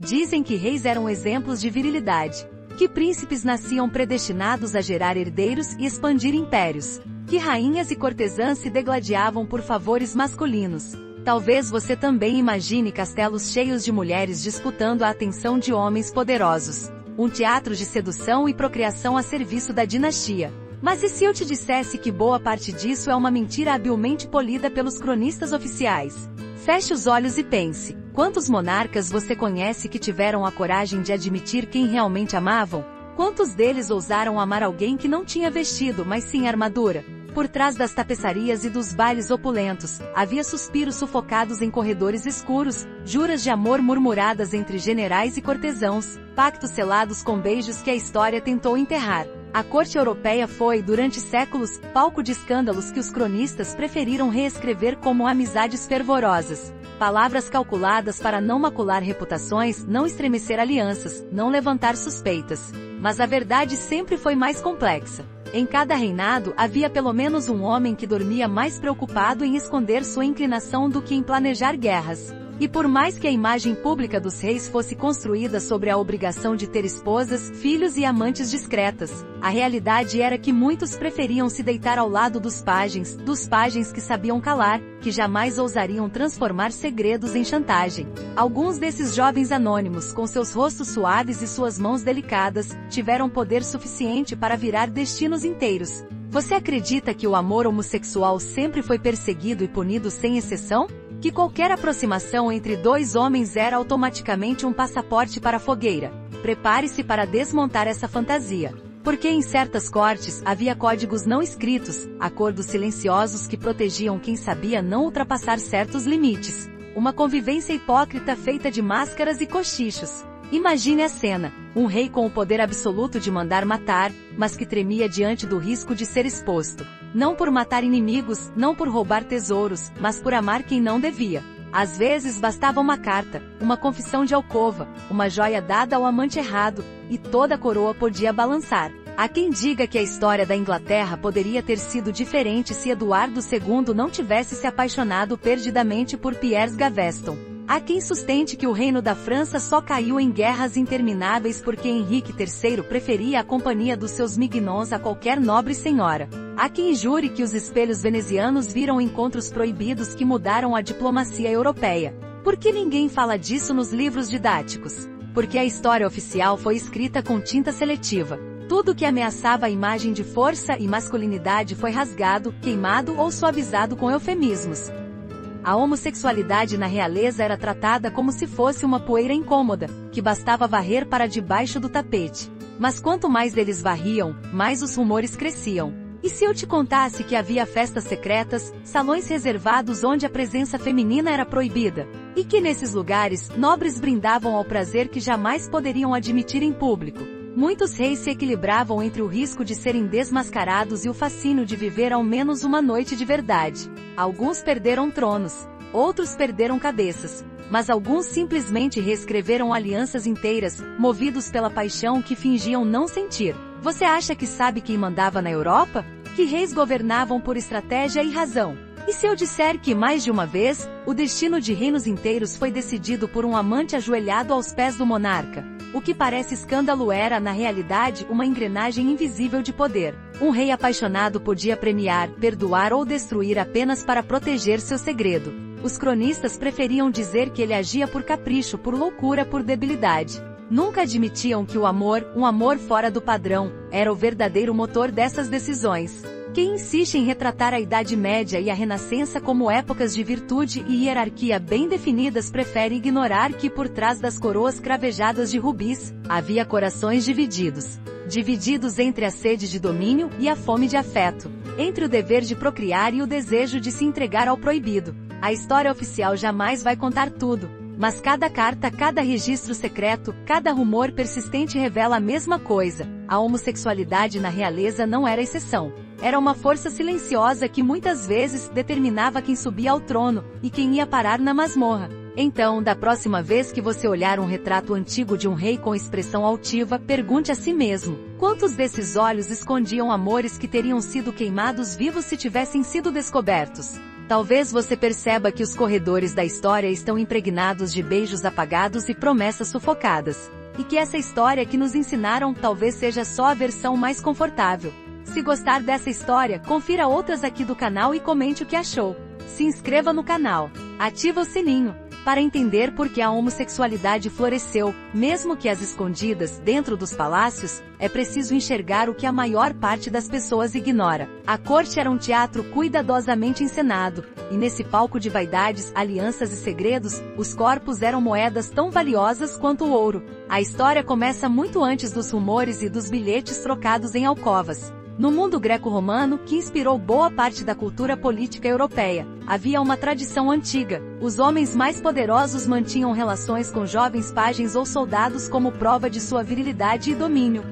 Dizem que reis eram exemplos de virilidade, que príncipes nasciam predestinados a gerar herdeiros e expandir impérios, que rainhas e cortesãs se degladiavam por favores masculinos. Talvez você também imagine castelos cheios de mulheres disputando a atenção de homens poderosos. Um teatro de sedução e procriação a serviço da dinastia. Mas e se eu te dissesse que boa parte disso é uma mentira habilmente polida pelos cronistas oficiais? Feche os olhos e pense, quantos monarcas você conhece que tiveram a coragem de admitir quem realmente amavam? Quantos deles ousaram amar alguém que não tinha vestido, mas sim armadura? Por trás das tapeçarias e dos bailes opulentos, havia suspiros sufocados em corredores escuros, juras de amor murmuradas entre generais e cortesãos, pactos selados com beijos que a história tentou enterrar. A corte europeia foi, durante séculos, palco de escândalos que os cronistas preferiram reescrever como amizades fervorosas. Palavras calculadas para não macular reputações, não estremecer alianças, não levantar suspeitas. Mas a verdade sempre foi mais complexa. Em cada reinado havia pelo menos um homem que dormia mais preocupado em esconder sua inclinação do que em planejar guerras. E por mais que a imagem pública dos reis fosse construída sobre a obrigação de ter esposas, filhos e amantes discretas, a realidade era que muitos preferiam se deitar ao lado dos pajens que sabiam calar, que jamais ousariam transformar segredos em chantagem. Alguns desses jovens anônimos, com seus rostos suaves e suas mãos delicadas, tiveram poder suficiente para virar destinos inteiros. Você acredita que o amor homossexual sempre foi perseguido e punido sem exceção? Que qualquer aproximação entre dois homens era automaticamente um passaporte para a fogueira? Prepare-se para desmontar essa fantasia. Porque em certas cortes havia códigos não escritos, acordos silenciosos que protegiam quem sabia não ultrapassar certos limites. Uma convivência hipócrita feita de máscaras e cochichos. Imagine a cena, um rei com o poder absoluto de mandar matar, mas que tremia diante do risco de ser exposto. Não por matar inimigos, não por roubar tesouros, mas por amar quem não devia. Às vezes bastava uma carta, uma confissão de alcova, uma joia dada ao amante errado, e toda a coroa podia balançar. Há quem diga que a história da Inglaterra poderia ter sido diferente se Eduardo II não tivesse se apaixonado perdidamente por Piers Gaveston. Há quem sustente que o reino da França só caiu em guerras intermináveis porque Henrique III preferia a companhia dos seus mignons a qualquer nobre senhora. Há quem jure que os espelhos venezianos viram encontros proibidos que mudaram a diplomacia europeia. Por que ninguém fala disso nos livros didáticos? Porque a história oficial foi escrita com tinta seletiva. Tudo que ameaçava a imagem de força e masculinidade foi rasgado, queimado ou suavizado com eufemismos. A homossexualidade na realeza era tratada como se fosse uma poeira incômoda, que bastava varrer para debaixo do tapete. Mas quanto mais eles varriam, mais os rumores cresciam. E se eu te contasse que havia festas secretas, salões reservados onde a presença feminina era proibida? E que nesses lugares, nobres brindavam ao prazer que jamais poderiam admitir em público? Muitos reis se equilibravam entre o risco de serem desmascarados e o fascínio de viver ao menos uma noite de verdade. Alguns perderam tronos, outros perderam cabeças, mas alguns simplesmente reescreveram alianças inteiras, movidos pela paixão que fingiam não sentir. Você acha que sabe quem mandava na Europa? Que reis governavam por estratégia e razão? E se eu disser que, mais de uma vez, o destino de reinos inteiros foi decidido por um amante ajoelhado aos pés do monarca? O que parece escândalo era, na realidade, uma engrenagem invisível de poder. Um rei apaixonado podia premiar, perdoar ou destruir apenas para proteger seu segredo. Os cronistas preferiam dizer que ele agia por capricho, por loucura, por debilidade. Nunca admitiam que o amor, um amor fora do padrão, era o verdadeiro motor dessas decisões. Quem insiste em retratar a Idade Média e a Renascença como épocas de virtude e hierarquia bem definidas prefere ignorar que por trás das coroas cravejadas de rubis, havia corações divididos. Divididos entre a sede de domínio e a fome de afeto. Entre o dever de procriar e o desejo de se entregar ao proibido. A história oficial jamais vai contar tudo. Mas cada carta, cada registro secreto, cada rumor persistente revela a mesma coisa. A homossexualidade na realeza não era exceção. Era uma força silenciosa que muitas vezes determinava quem subia ao trono, e quem ia parar na masmorra. Então, da próxima vez que você olhar um retrato antigo de um rei com expressão altiva, pergunte a si mesmo, quantos desses olhos escondiam amores que teriam sido queimados vivos se tivessem sido descobertos? Talvez você perceba que os corredores da história estão impregnados de beijos apagados e promessas sufocadas. E que essa história que nos ensinaram talvez seja só a versão mais confortável. Se gostar dessa história, confira outras aqui do canal e comente o que achou. Se inscreva no canal. Ativa o sininho. Para entender por que a homossexualidade floresceu, mesmo que às escondidas, dentro dos palácios, é preciso enxergar o que a maior parte das pessoas ignora. A corte era um teatro cuidadosamente encenado, e nesse palco de vaidades, alianças e segredos, os corpos eram moedas tão valiosas quanto o ouro. A história começa muito antes dos rumores e dos bilhetes trocados em alcovas. No mundo greco-romano, que inspirou boa parte da cultura política europeia, havia uma tradição antiga. Os homens mais poderosos mantinham relações com jovens pajens ou soldados como prova de sua virilidade e domínio.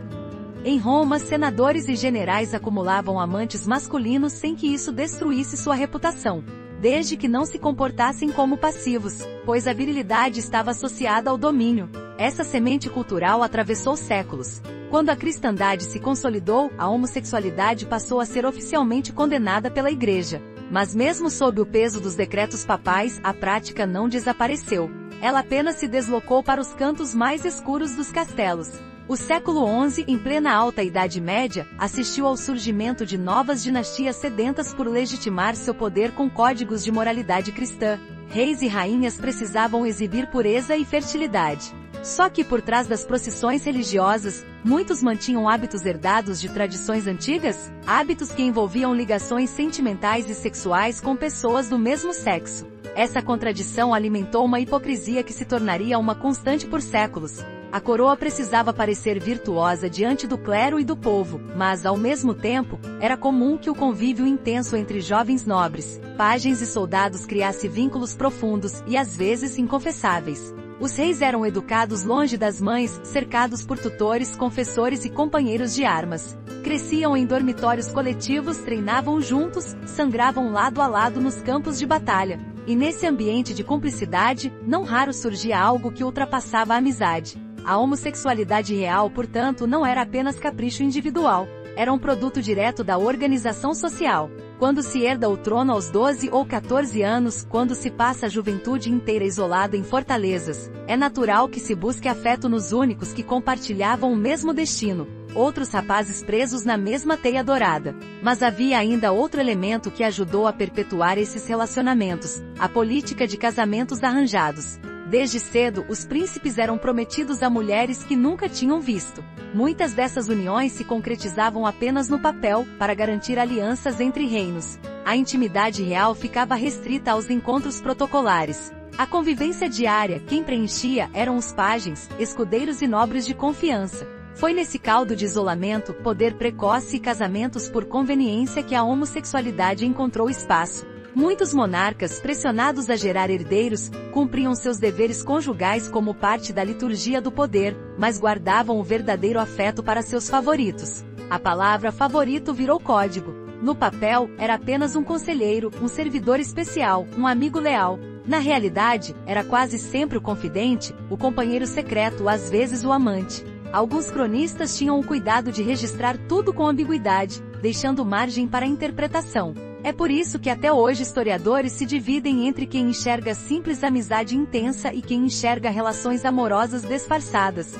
Em Roma, senadores e generais acumulavam amantes masculinos sem que isso destruísse sua reputação, desde que não se comportassem como passivos, pois a virilidade estava associada ao domínio. Essa semente cultural atravessou séculos. Quando a cristandade se consolidou, a homossexualidade passou a ser oficialmente condenada pela Igreja. Mas mesmo sob o peso dos decretos papais, a prática não desapareceu. Ela apenas se deslocou para os cantos mais escuros dos castelos. O século XI, em plena Alta Idade Média, assistiu ao surgimento de novas dinastias sedentas por legitimar seu poder com códigos de moralidade cristã. Reis e rainhas precisavam exibir pureza e fertilidade. Só que por trás das procissões religiosas, muitos mantinham hábitos herdados de tradições antigas, hábitos que envolviam ligações sentimentais e sexuais com pessoas do mesmo sexo. Essa contradição alimentou uma hipocrisia que se tornaria uma constante por séculos. A coroa precisava parecer virtuosa diante do clero e do povo, mas, ao mesmo tempo, era comum que o convívio intenso entre jovens nobres, pajens e soldados criasse vínculos profundos e, às vezes, inconfessáveis. Os reis eram educados longe das mães, cercados por tutores, confessores e companheiros de armas. Cresciam em dormitórios coletivos, treinavam juntos, sangravam lado a lado nos campos de batalha. E nesse ambiente de cumplicidade, não raro surgia algo que ultrapassava a amizade. A homossexualidade real, portanto, não era apenas capricho individual. Era um produto direto da organização social. Quando se herda o trono aos 12 ou 14 anos, quando se passa a juventude inteira isolado em fortalezas, é natural que se busque afeto nos únicos que compartilhavam o mesmo destino, outros rapazes presos na mesma teia dourada. Mas havia ainda outro elemento que ajudou a perpetuar esses relacionamentos: a política de casamentos arranjados. Desde cedo, os príncipes eram prometidos a mulheres que nunca tinham visto. Muitas dessas uniões se concretizavam apenas no papel, para garantir alianças entre reinos. A intimidade real ficava restrita aos encontros protocolares. A convivência diária, quem preenchia, eram os pajens, escudeiros e nobres de confiança. Foi nesse caldo de isolamento, poder precoce e casamentos por conveniência que a homossexualidade encontrou espaço. Muitos monarcas, pressionados a gerar herdeiros, cumpriam seus deveres conjugais como parte da liturgia do poder, mas guardavam o verdadeiro afeto para seus favoritos. A palavra favorito virou código. No papel, era apenas um conselheiro, um servidor especial, um amigo leal. Na realidade, era quase sempre o confidente, o companheiro secreto, às vezes o amante. Alguns cronistas tinham o cuidado de registrar tudo com ambiguidade, deixando margem para a interpretação. É por isso que até hoje historiadores se dividem entre quem enxerga simples amizade intensa e quem enxerga relações amorosas disfarçadas.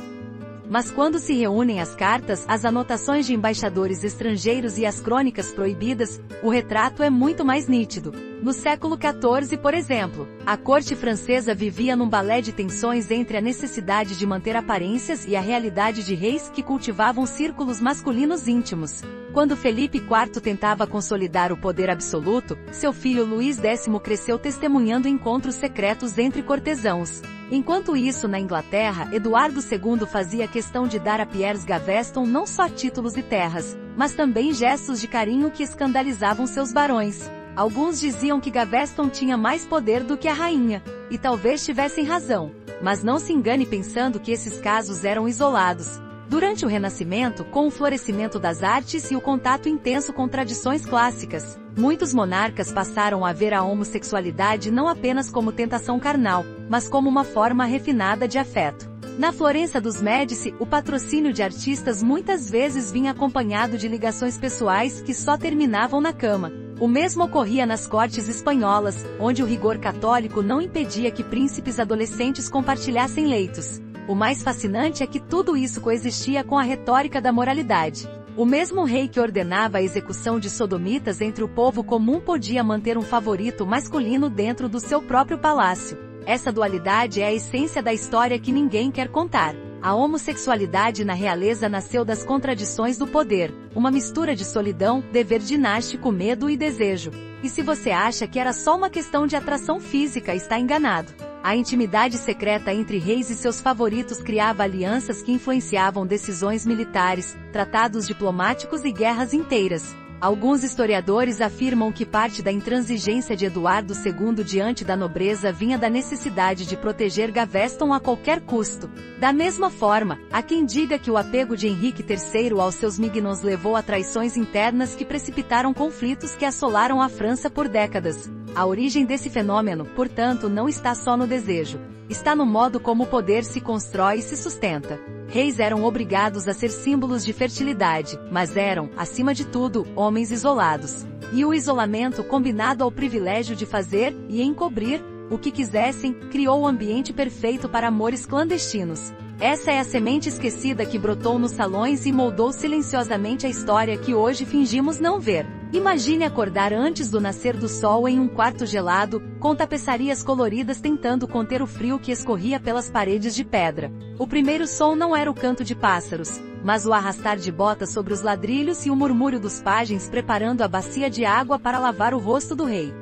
Mas quando se reúnem as cartas, as anotações de embaixadores estrangeiros e as crônicas proibidas, o retrato é muito mais nítido. No século XIV, por exemplo, a corte francesa vivia num balé de tensões entre a necessidade de manter aparências e a realidade de reis que cultivavam círculos masculinos íntimos. Quando Felipe IV tentava consolidar o poder absoluto, seu filho Luís X cresceu testemunhando encontros secretos entre cortesãos. Enquanto isso, na Inglaterra, Eduardo II fazia questão de dar a Piers Gaveston não só títulos e terras, mas também gestos de carinho que escandalizavam seus barões. Alguns diziam que Gaveston tinha mais poder do que a rainha, e talvez tivessem razão. Mas não se engane pensando que esses casos eram isolados. Durante o Renascimento, com o florescimento das artes e o contato intenso com tradições clássicas, muitos monarcas passaram a ver a homossexualidade não apenas como tentação carnal, mas como uma forma refinada de afeto. Na Florença dos Médici, o patrocínio de artistas muitas vezes vinha acompanhado de ligações pessoais que só terminavam na cama. O mesmo ocorria nas cortes espanholas, onde o rigor católico não impedia que príncipes adolescentes compartilhassem leitos. O mais fascinante é que tudo isso coexistia com a retórica da moralidade. O mesmo rei que ordenava a execução de sodomitas entre o povo comum podia manter um favorito masculino dentro do seu próprio palácio. Essa dualidade é a essência da história que ninguém quer contar. A homossexualidade na realeza nasceu das contradições do poder, uma mistura de solidão, dever dinástico, medo e desejo. E se você acha que era só uma questão de atração física, está enganado. A intimidade secreta entre reis e seus favoritos criava alianças que influenciavam decisões militares, tratados diplomáticos e guerras inteiras. Alguns historiadores afirmam que parte da intransigência de Eduardo II diante da nobreza vinha da necessidade de proteger Gaveston a qualquer custo. Da mesma forma, há quem diga que o apego de Henrique III aos seus Mignon levou a traições internas que precipitaram conflitos que assolaram a França por décadas. A origem desse fenômeno, portanto, não está só no desejo. Está no modo como o poder se constrói e se sustenta. Reis eram obrigados a ser símbolos de fertilidade, mas eram, acima de tudo, homens isolados. E o isolamento, combinado ao privilégio de fazer, e encobrir, o que quisessem, criou o ambiente perfeito para amores clandestinos. Essa é a semente esquecida que brotou nos salões e moldou silenciosamente a história que hoje fingimos não ver. Imagine acordar antes do nascer do sol em um quarto gelado, com tapeçarias coloridas tentando conter o frio que escorria pelas paredes de pedra. O primeiro som não era o canto de pássaros, mas o arrastar de botas sobre os ladrilhos e o murmúrio dos pajens preparando a bacia de água para lavar o rosto do rei.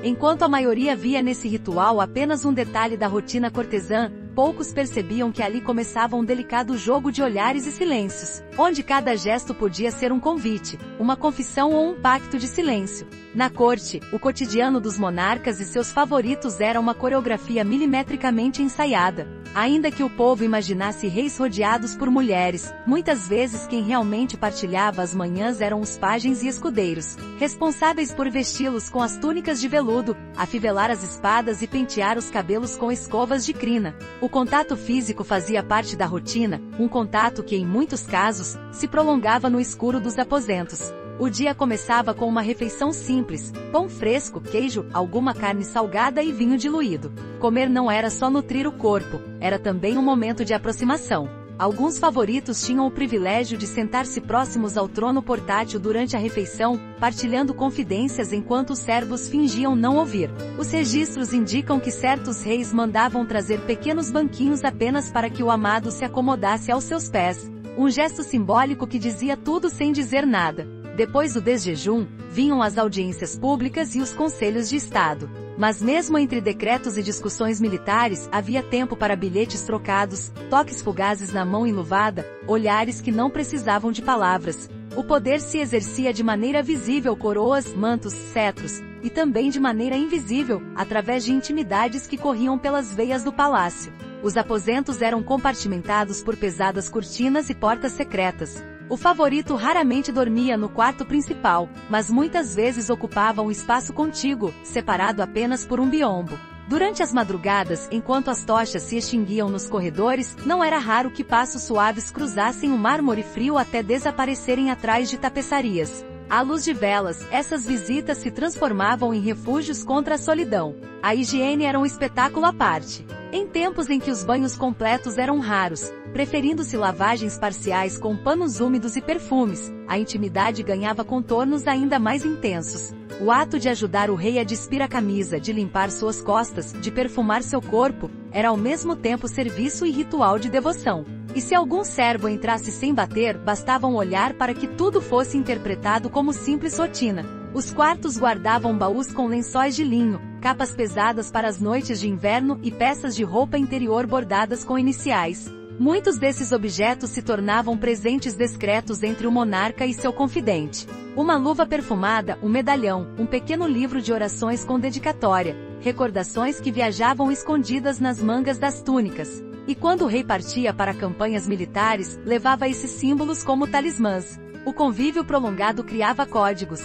Enquanto a maioria via nesse ritual apenas um detalhe da rotina cortesã, poucos percebiam que ali começava um delicado jogo de olhares e silêncios, onde cada gesto podia ser um convite, uma confissão ou um pacto de silêncio. Na corte, o cotidiano dos monarcas e seus favoritos era uma coreografia milimetricamente ensaiada. Ainda que o povo imaginasse reis rodeados por mulheres, muitas vezes quem realmente partilhava as manhãs eram os pajens e escudeiros, responsáveis por vesti-los com as túnicas de veludo, afivelar as espadas e pentear os cabelos com escovas de crina. O contato físico fazia parte da rotina, um contato que, em muitos casos, se prolongava no escuro dos aposentos. O dia começava com uma refeição simples, pão fresco, queijo, alguma carne salgada e vinho diluído. Comer não era só nutrir o corpo, era também um momento de aproximação. Alguns favoritos tinham o privilégio de sentar-se próximos ao trono portátil durante a refeição, partilhando confidências enquanto os servos fingiam não ouvir. Os registros indicam que certos reis mandavam trazer pequenos banquinhos apenas para que o amado se acomodasse aos seus pés. Um gesto simbólico que dizia tudo sem dizer nada. Depois do desjejum, vinham as audiências públicas e os conselhos de Estado. Mas mesmo entre decretos e discussões militares, havia tempo para bilhetes trocados, toques fugazes na mão enluvada, olhares que não precisavam de palavras. O poder se exercia de maneira visível, coroas, mantos, cetros, e também de maneira invisível, através de intimidades que corriam pelas veias do palácio. Os aposentos eram compartimentados por pesadas cortinas e portas secretas. O favorito raramente dormia no quarto principal, mas muitas vezes ocupava um espaço contíguo, separado apenas por um biombo. Durante as madrugadas, enquanto as tochas se extinguiam nos corredores, não era raro que passos suaves cruzassem o mármore frio até desaparecerem atrás de tapeçarias. À luz de velas, essas visitas se transformavam em refúgios contra a solidão. A higiene era um espetáculo à parte. Em tempos em que os banhos completos eram raros, preferindo-se lavagens parciais com panos úmidos e perfumes, a intimidade ganhava contornos ainda mais intensos. O ato de ajudar o rei a despir a camisa, de limpar suas costas, de perfumar seu corpo, era ao mesmo tempo serviço e ritual de devoção. E se algum servo entrasse sem bater, bastava um olhar para que tudo fosse interpretado como simples rotina. Os quartos guardavam baús com lençóis de linho, capas pesadas para as noites de inverno e peças de roupa interior bordadas com iniciais. Muitos desses objetos se tornavam presentes discretos entre o monarca e seu confidente. Uma luva perfumada, um medalhão, um pequeno livro de orações com dedicatória, recordações que viajavam escondidas nas mangas das túnicas. E quando o rei partia para campanhas militares, levava esses símbolos como talismãs. O convívio prolongado criava códigos.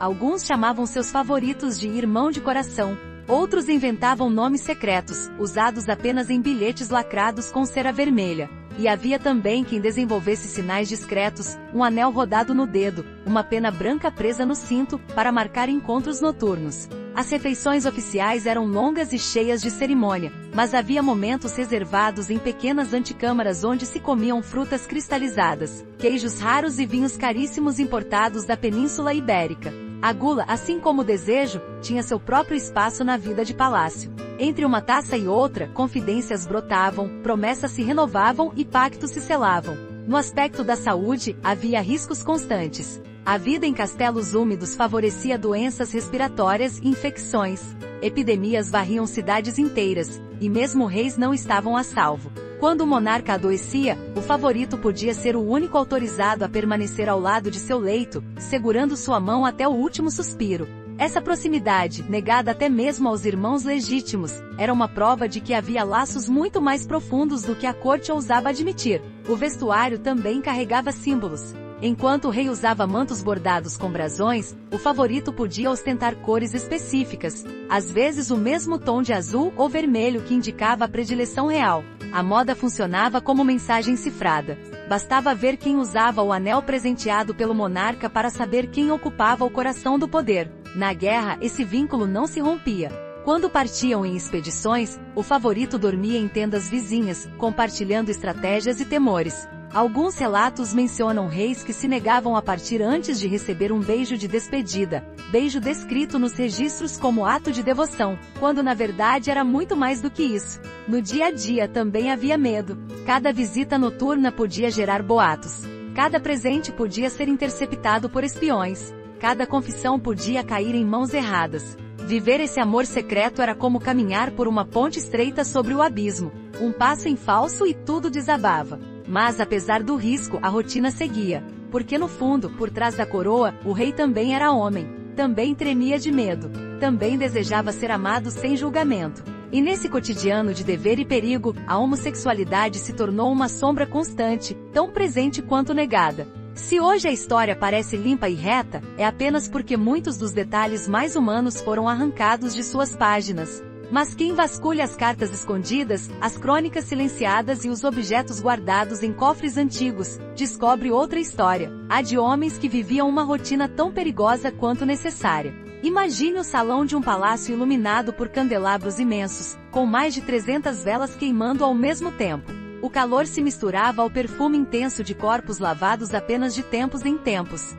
Alguns chamavam seus favoritos de irmão de coração. Outros inventavam nomes secretos, usados apenas em bilhetes lacrados com cera vermelha. E havia também quem desenvolvesse sinais discretos, um anel rodado no dedo, uma pena branca presa no cinto, para marcar encontros noturnos. As refeições oficiais eram longas e cheias de cerimônia, mas havia momentos reservados em pequenas antecâmaras onde se comiam frutas cristalizadas, queijos raros e vinhos caríssimos importados da Península Ibérica. A gula, assim como o desejo, tinha seu próprio espaço na vida de palácio. Entre uma taça e outra, confidências brotavam, promessas se renovavam e pactos se selavam. No aspecto da saúde, havia riscos constantes. A vida em castelos úmidos favorecia doenças respiratórias e infecções. Epidemias varriam cidades inteiras, e mesmo reis não estavam a salvo. Quando o monarca adoecia, o favorito podia ser o único autorizado a permanecer ao lado de seu leito, segurando sua mão até o último suspiro. Essa proximidade, negada até mesmo aos irmãos legítimos, era uma prova de que havia laços muito mais profundos do que a corte ousava admitir. O vestuário também carregava símbolos. Enquanto o rei usava mantos bordados com brasões, o favorito podia ostentar cores específicas, às vezes o mesmo tom de azul ou vermelho que indicava a predileção real. A moda funcionava como mensagem cifrada. Bastava ver quem usava o anel presenteado pelo monarca para saber quem ocupava o coração do poder. Na guerra, esse vínculo não se rompia. Quando partiam em expedições, o favorito dormia em tendas vizinhas, compartilhando estratégias e temores. Alguns relatos mencionam reis que se negavam a partir antes de receber um beijo de despedida, beijo descrito nos registros como ato de devoção, quando na verdade era muito mais do que isso. No dia a dia também havia medo. Cada visita noturna podia gerar boatos. Cada presente podia ser interceptado por espiões. Cada confissão podia cair em mãos erradas. Viver esse amor secreto era como caminhar por uma ponte estreita sobre o abismo. Um passo em falso e tudo desabava. Mas apesar do risco, a rotina seguia. Porque no fundo, por trás da coroa, o rei também era homem. Também tremia de medo. Também desejava ser amado sem julgamento. E nesse cotidiano de dever e perigo, a homossexualidade se tornou uma sombra constante, tão presente quanto negada. Se hoje a história parece limpa e reta, é apenas porque muitos dos detalhes mais humanos foram arrancados de suas páginas. Mas quem vasculha as cartas escondidas, as crônicas silenciadas e os objetos guardados em cofres antigos, descobre outra história, a de homens que viviam uma rotina tão perigosa quanto necessária. Imagine o salão de um palácio iluminado por candelabros imensos, com mais de 300 velas queimando ao mesmo tempo. O calor se misturava ao perfume intenso de corpos lavados apenas de tempos em tempos.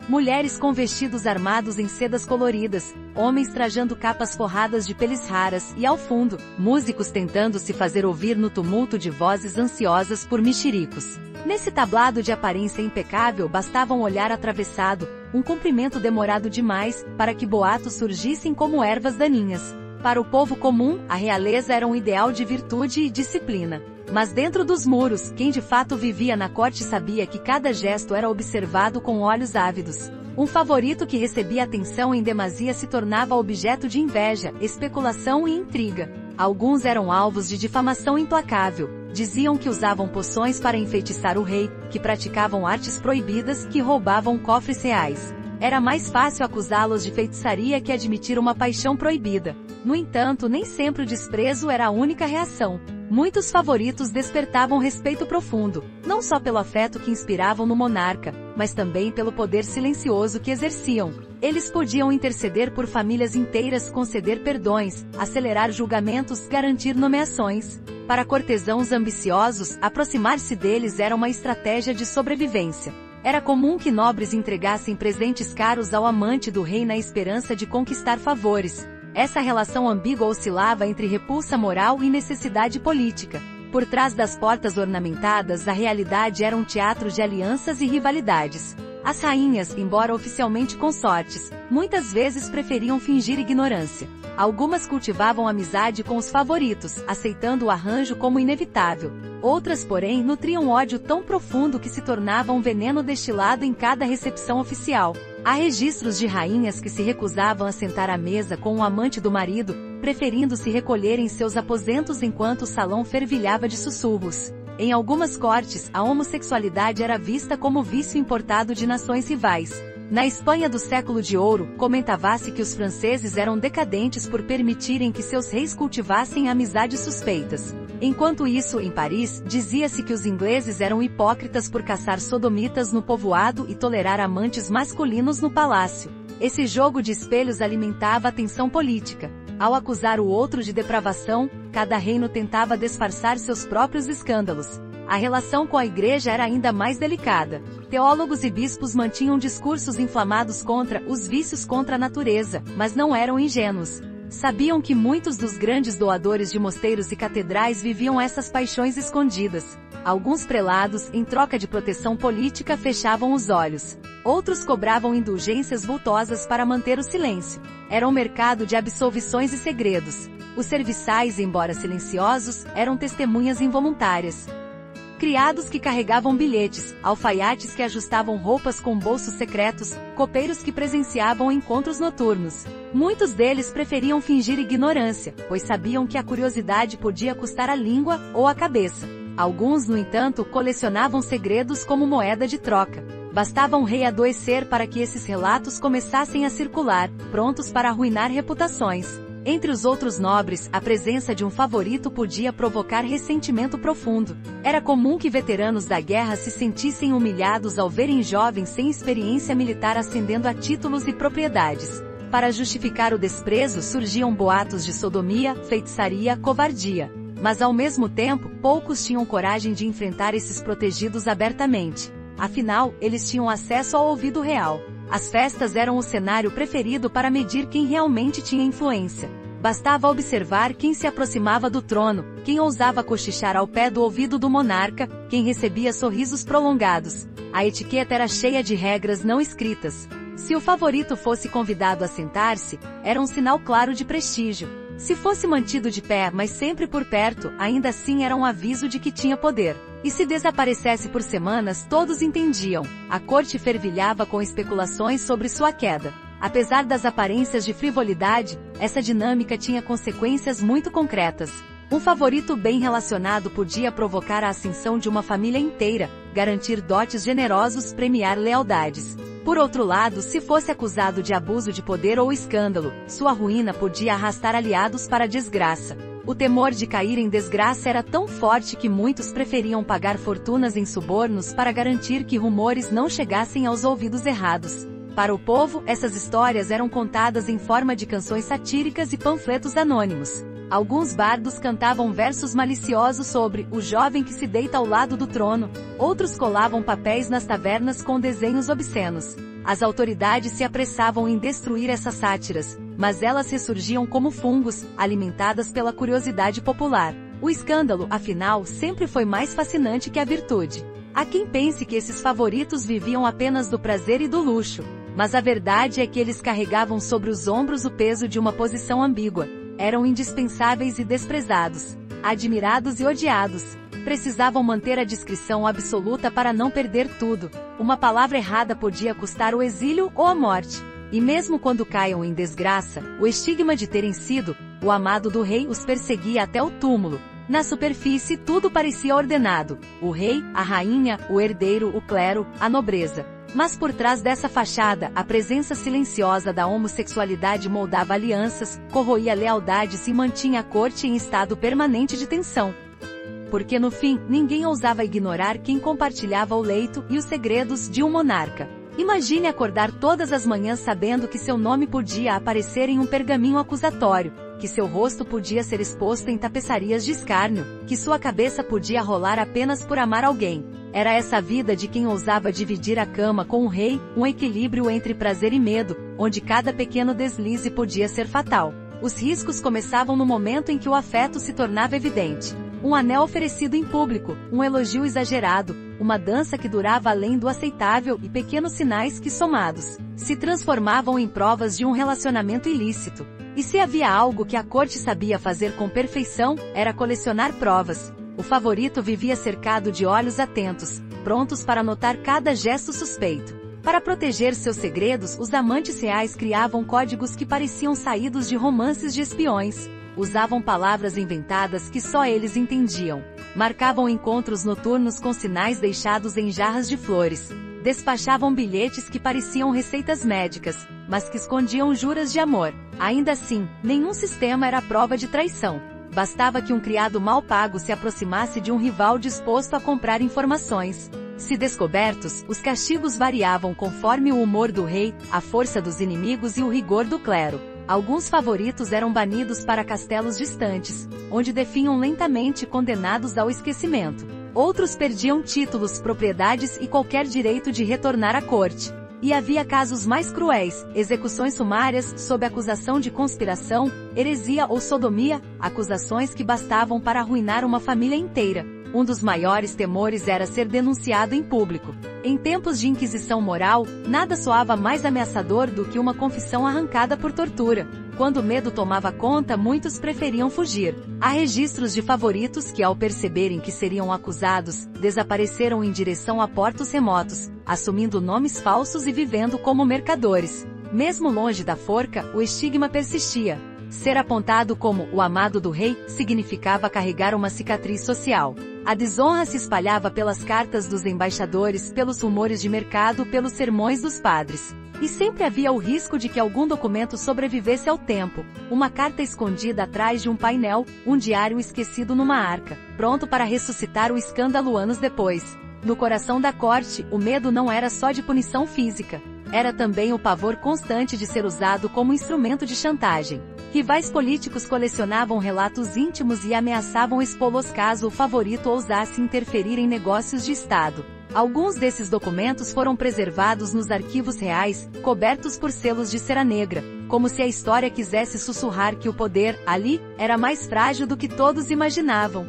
Mulheres com vestidos armados em sedas coloridas, homens trajando capas forradas de peles raras e, ao fundo, músicos tentando se fazer ouvir no tumulto de vozes ansiosas por mexericos. Nesse tablado de aparência impecável bastava um olhar atravessado, um cumprimento demorado demais, para que boatos surgissem como ervas daninhas. Para o povo comum, a realeza era um ideal de virtude e disciplina. Mas dentro dos muros, quem de fato vivia na corte sabia que cada gesto era observado com olhos ávidos. Um favorito que recebia atenção em demasia se tornava objeto de inveja, especulação e intriga. Alguns eram alvos de difamação implacável. Diziam que usavam poções para enfeitiçar o rei, que praticavam artes proibidas, que roubavam cofres reais. Era mais fácil acusá-los de feitiçaria que admitir uma paixão proibida. No entanto, nem sempre o desprezo era a única reação. Muitos favoritos despertavam respeito profundo, não só pelo afeto que inspiravam no monarca, mas também pelo poder silencioso que exerciam. Eles podiam interceder por famílias inteiras, conceder perdões, acelerar julgamentos, garantir nomeações. Para cortesãos ambiciosos, aproximar-se deles era uma estratégia de sobrevivência. Era comum que nobres entregassem presentes caros ao amante do rei na esperança de conquistar favores. Essa relação ambígua oscilava entre repulsa moral e necessidade política. Por trás das portas ornamentadas, a realidade era um teatro de alianças e rivalidades. As rainhas, embora oficialmente consortes, muitas vezes preferiam fingir ignorância. Algumas cultivavam amizade com os favoritos, aceitando o arranjo como inevitável. Outras, porém, nutriam ódio tão profundo que se tornava um veneno destilado em cada recepção oficial. Há registros de rainhas que se recusavam a sentar à mesa com o amante do marido, preferindo se recolher em seus aposentos enquanto o salão fervilhava de sussurros. Em algumas cortes, a homossexualidade era vista como vício importado de nações rivais. Na Espanha do século de ouro, comentava-se que os franceses eram decadentes por permitirem que seus reis cultivassem amizades suspeitas. Enquanto isso, em Paris, dizia-se que os ingleses eram hipócritas por caçar sodomitas no povoado e tolerar amantes masculinos no palácio. Esse jogo de espelhos alimentava a tensão política. Ao acusar o outro de depravação, cada reino tentava disfarçar seus próprios escândalos. A relação com a igreja era ainda mais delicada. Teólogos e bispos mantinham discursos inflamados contra os vícios contra a natureza, mas não eram ingênuos. Sabiam que muitos dos grandes doadores de mosteiros e catedrais viviam essas paixões escondidas. Alguns prelados, em troca de proteção política, fechavam os olhos. Outros cobravam indulgências vultosas para manter o silêncio. Era um mercado de absolvições e segredos. Os serviçais, embora silenciosos, eram testemunhas involuntárias. Criados que carregavam bilhetes, alfaiates que ajustavam roupas com bolsos secretos, copeiros que presenciavam encontros noturnos. Muitos deles preferiam fingir ignorância, pois sabiam que a curiosidade podia custar a língua ou a cabeça. Alguns, no entanto, colecionavam segredos como moeda de troca. Bastava um rei adoecer para que esses relatos começassem a circular, prontos para arruinar reputações. Entre os outros nobres, a presença de um favorito podia provocar ressentimento profundo. Era comum que veteranos da guerra se sentissem humilhados ao verem jovens sem experiência militar ascendendo a títulos e propriedades. Para justificar o desprezo surgiam boatos de sodomia, feitiçaria, covardia. Mas ao mesmo tempo, poucos tinham coragem de enfrentar esses protegidos abertamente. Afinal, eles tinham acesso ao ouvido real. As festas eram o cenário preferido para medir quem realmente tinha influência. Bastava observar quem se aproximava do trono, quem ousava cochichar ao pé do ouvido do monarca, quem recebia sorrisos prolongados. A etiqueta era cheia de regras não escritas. Se o favorito fosse convidado a sentar-se, era um sinal claro de prestígio. Se fosse mantido de pé, mas sempre por perto, ainda assim era um aviso de que tinha poder. E se desaparecesse por semanas, todos entendiam. A corte fervilhava com especulações sobre sua queda. Apesar das aparências de frivolidade, essa dinâmica tinha consequências muito concretas. Um favorito bem relacionado podia provocar a ascensão de uma família inteira, garantir dotes generosos, premiar lealdades. Por outro lado, se fosse acusado de abuso de poder ou escândalo, sua ruína podia arrastar aliados para a desgraça. O temor de cair em desgraça era tão forte que muitos preferiam pagar fortunas em subornos para garantir que rumores não chegassem aos ouvidos errados. Para o povo, essas histórias eram contadas em forma de canções satíricas e panfletos anônimos. Alguns bardos cantavam versos maliciosos sobre o jovem que se deita ao lado do trono, outros colavam papéis nas tavernas com desenhos obscenos. As autoridades se apressavam em destruir essas sátiras, mas elas ressurgiam como fungos, alimentadas pela curiosidade popular. O escândalo, afinal, sempre foi mais fascinante que a virtude. Há quem pense que esses favoritos viviam apenas do prazer e do luxo, mas a verdade é que eles carregavam sobre os ombros o peso de uma posição ambígua. Eram indispensáveis e desprezados, admirados e odiados. Precisavam manter a discrição absoluta para não perder tudo. Uma palavra errada podia custar o exílio ou a morte. E mesmo quando caiam em desgraça, o estigma de terem sido o amado do rei os perseguia até o túmulo. Na superfície tudo parecia ordenado: o rei, a rainha, o herdeiro, o clero, a nobreza. Mas por trás dessa fachada, a presença silenciosa da homossexualidade moldava alianças, corroía lealdades e mantinha a corte em estado permanente de tensão. Porque no fim, ninguém ousava ignorar quem compartilhava o leito e os segredos de um monarca. Imagine acordar todas as manhãs sabendo que seu nome podia aparecer em um pergaminho acusatório, que seu rosto podia ser exposto em tapeçarias de escárnio, que sua cabeça podia rolar apenas por amar alguém. Era essa a vida de quem ousava dividir a cama com o rei, um equilíbrio entre prazer e medo, onde cada pequeno deslize podia ser fatal. Os riscos começavam no momento em que o afeto se tornava evidente. Um anel oferecido em público, um elogio exagerado, uma dança que durava além do aceitável e pequenos sinais que, somados, se transformavam em provas de um relacionamento ilícito. E se havia algo que a corte sabia fazer com perfeição, era colecionar provas. O favorito vivia cercado de olhos atentos, prontos para notar cada gesto suspeito. Para proteger seus segredos, os amantes reais criavam códigos que pareciam saídos de romances de espiões. Usavam palavras inventadas que só eles entendiam. Marcavam encontros noturnos com sinais deixados em jarras de flores. Despachavam bilhetes que pareciam receitas médicas, mas que escondiam juras de amor. Ainda assim, nenhum sistema era prova de traição. bastava que um criado mal pago se aproximasse de um rival disposto a comprar informações. Se descobertos, os castigos variavam conforme o humor do rei, a força dos inimigos e o rigor do clero. Alguns favoritos eram banidos para castelos distantes, onde definham lentamente condenados ao esquecimento. Outros perdiam títulos, propriedades e qualquer direito de retornar à corte. E havia casos mais cruéis, execuções sumárias, sob acusação de conspiração, heresia ou sodomia, acusações que bastavam para arruinar uma família inteira. Um dos maiores temores era ser denunciado em público. Em tempos de inquisição moral, nada soava mais ameaçador do que uma confissão arrancada por tortura. Quando o medo tomava conta, muitos preferiam fugir. Há registros de favoritos que, ao perceberem que seriam acusados, desapareceram em direção a portos remotos, assumindo nomes falsos e vivendo como mercadores. Mesmo longe da forca, o estigma persistia. Ser apontado como o amado do rei significava carregar uma cicatriz social. A desonra se espalhava pelas cartas dos embaixadores, pelos rumores de mercado, pelos sermões dos padres. E sempre havia o risco de que algum documento sobrevivesse ao tempo. Uma carta escondida atrás de um painel, um diário esquecido numa arca, pronto para ressuscitar o escândalo anos depois. No coração da corte, o medo não era só de punição física. Era também o pavor constante de ser usado como instrumento de chantagem. Rivais políticos colecionavam relatos íntimos e ameaçavam expô-los caso o favorito ousasse interferir em negócios de Estado. Alguns desses documentos foram preservados nos arquivos reais, cobertos por selos de cera negra, como se a história quisesse sussurrar que o poder, ali, era mais frágil do que todos imaginavam.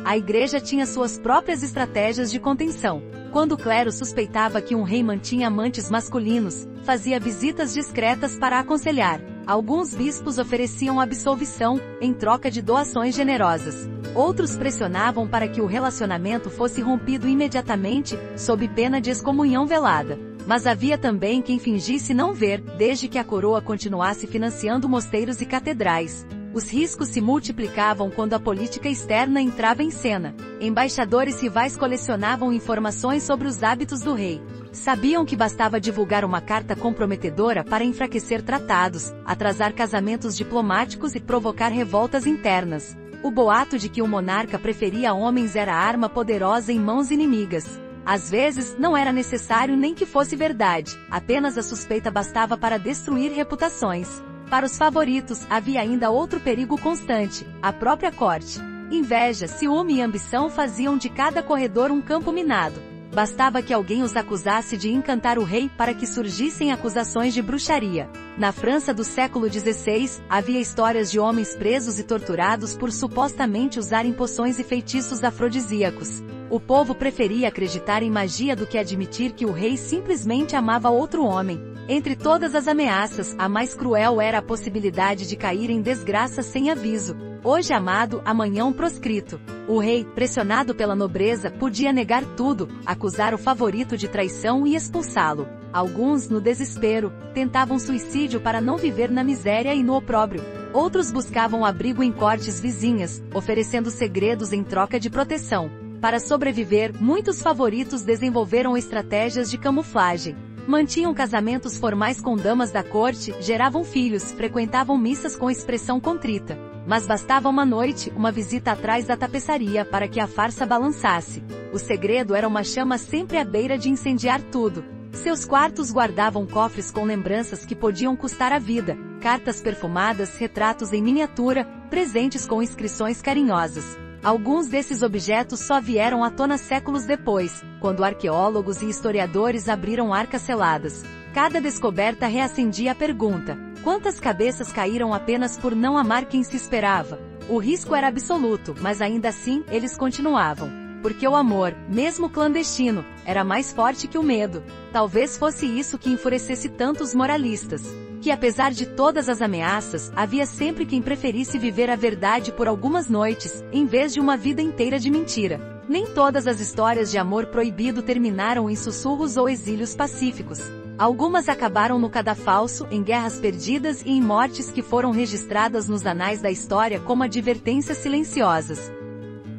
A igreja tinha suas próprias estratégias de contenção. Quando o clero suspeitava que um rei mantinha amantes masculinos, fazia visitas discretas para aconselhar. Alguns bispos ofereciam absolvição, em troca de doações generosas. Outros pressionavam para que o relacionamento fosse rompido imediatamente, sob pena de excomunhão velada. Mas havia também quem fingisse não ver, desde que a coroa continuasse financiando mosteiros e catedrais. Os riscos se multiplicavam quando a política externa entrava em cena. Embaixadores rivais colecionavam informações sobre os hábitos do rei. Sabiam que bastava divulgar uma carta comprometedora para enfraquecer tratados, atrasar casamentos diplomáticos e provocar revoltas internas. O boato de que o monarca preferia homens era arma poderosa em mãos inimigas. Às vezes, não era necessário nem que fosse verdade, apenas a suspeita bastava para destruir reputações. Para os favoritos, havia ainda outro perigo constante, a própria corte. Inveja, ciúme e ambição faziam de cada corredor um campo minado. Bastava que alguém os acusasse de encantar o rei para que surgissem acusações de bruxaria. Na França do século XVI, havia histórias de homens presos e torturados por supostamente usarem poções e feitiços afrodisíacos. O povo preferia acreditar em magia do que admitir que o rei simplesmente amava outro homem. Entre todas as ameaças, a mais cruel era a possibilidade de cair em desgraça sem aviso. Hoje amado, amanhã proscrito. O rei, pressionado pela nobreza, podia negar tudo, acusar o favorito de traição e expulsá-lo. Alguns, no desespero, tentavam suicídio para não viver na miséria e no opróbrio. Outros buscavam abrigo em cortes vizinhas, oferecendo segredos em troca de proteção. Para sobreviver, muitos favoritos desenvolveram estratégias de camuflagem. Mantinham casamentos formais com damas da corte, geravam filhos, frequentavam missas com expressão contrita. Mas bastava uma noite, uma visita atrás da tapeçaria para que a farsa balançasse. O segredo era uma chama sempre à beira de incendiar tudo. Seus quartos guardavam cofres com lembranças que podiam custar a vida, cartas perfumadas, retratos em miniatura, presentes com inscrições carinhosas. Alguns desses objetos só vieram à tona séculos depois, quando arqueólogos e historiadores abriram arcas seladas. Cada descoberta reacendia a pergunta: quantas cabeças caíram apenas por não amar quem se esperava? O risco era absoluto, mas ainda assim, eles continuavam. Porque o amor, mesmo clandestino, era mais forte que o medo. Talvez fosse isso que enfurecesse tantos moralistas. Que apesar de todas as ameaças, havia sempre quem preferisse viver a verdade por algumas noites, em vez de uma vida inteira de mentira. Nem todas as histórias de amor proibido terminaram em sussurros ou exílios pacíficos. Algumas acabaram no cadafalso, em guerras perdidas e em mortes que foram registradas nos anais da história como advertências silenciosas.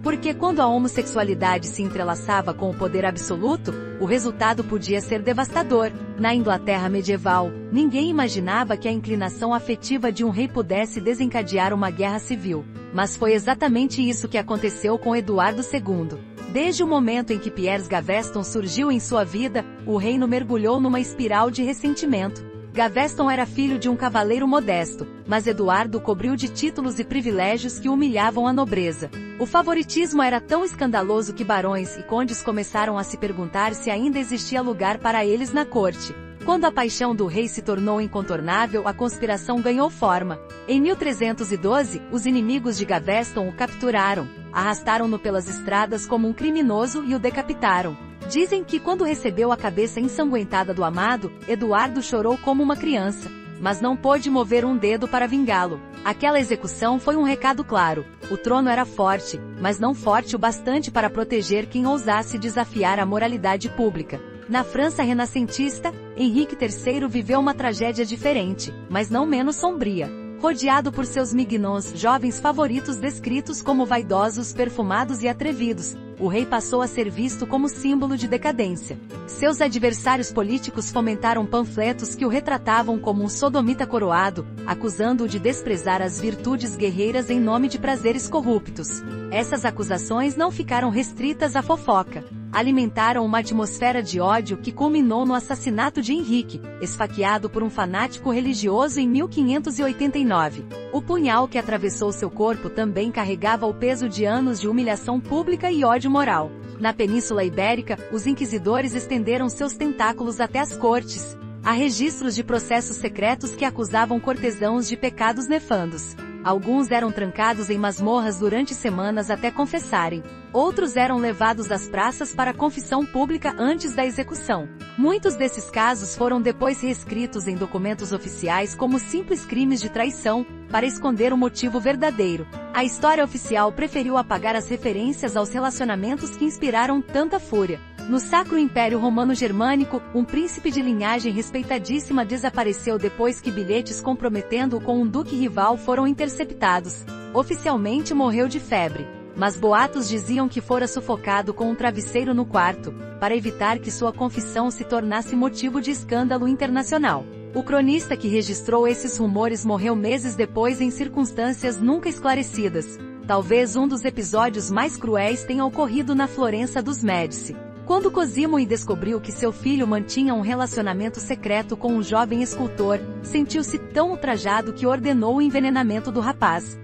Porque quando a homossexualidade se entrelaçava com o poder absoluto, o resultado podia ser devastador. Na Inglaterra medieval, ninguém imaginava que a inclinação afetiva de um rei pudesse desencadear uma guerra civil. Mas foi exatamente isso que aconteceu com Eduardo II. Desde o momento em que Piers Gaveston surgiu em sua vida, o reino mergulhou numa espiral de ressentimento. Gaveston era filho de um cavaleiro modesto, mas Eduardo cobriu de títulos e privilégios que humilhavam a nobreza. O favoritismo era tão escandaloso que barões e condes começaram a se perguntar se ainda existia lugar para eles na corte. Quando a paixão do rei se tornou incontornável, a conspiração ganhou forma. Em 1312, os inimigos de Gaveston o capturaram, arrastaram-no pelas estradas como um criminoso e o decapitaram. Dizem que quando recebeu a cabeça ensanguentada do amado, Eduardo chorou como uma criança, mas não pôde mover um dedo para vingá-lo. Aquela execução foi um recado claro: o trono era forte, mas não forte o bastante para proteger quem ousasse desafiar a moralidade pública. Na França renascentista, Henrique III viveu uma tragédia diferente, mas não menos sombria. Rodeado por seus mignons, jovens favoritos descritos como vaidosos, perfumados e atrevidos, o rei passou a ser visto como símbolo de decadência. Seus adversários políticos fomentaram panfletos que o retratavam como um sodomita coroado, acusando-o de desprezar as virtudes guerreiras em nome de prazeres corruptos. Essas acusações não ficaram restritas à fofoca. Alimentaram uma atmosfera de ódio que culminou no assassinato de Henrique, esfaqueado por um fanático religioso em 1589. O punhal que atravessou seu corpo também carregava o peso de anos de humilhação pública e ódio moral. Na Península Ibérica, os inquisidores estenderam seus tentáculos até as cortes. Há registros de processos secretos que acusavam cortesãos de pecados nefandos. Alguns eram trancados em masmorras durante semanas até confessarem. Outros eram levados às praças para confissão pública antes da execução. Muitos desses casos foram depois reescritos em documentos oficiais como simples crimes de traição, para esconder o motivo verdadeiro. A história oficial preferiu apagar as referências aos relacionamentos que inspiraram tanta fúria. No Sacro Império Romano Germânico, um príncipe de linhagem respeitadíssima desapareceu depois que bilhetes comprometendo-o com um duque rival foram interceptados. Oficialmente morreu de febre, mas boatos diziam que fora sufocado com um travesseiro no quarto, para evitar que sua confissão se tornasse motivo de escândalo internacional. O cronista que registrou esses rumores morreu meses depois em circunstâncias nunca esclarecidas. Talvez um dos episódios mais cruéis tenha ocorrido na Florença dos Médici. Quando Cosimo descobriu que seu filho mantinha um relacionamento secreto com um jovem escultor, sentiu-se tão ultrajado que ordenou o envenenamento do rapaz.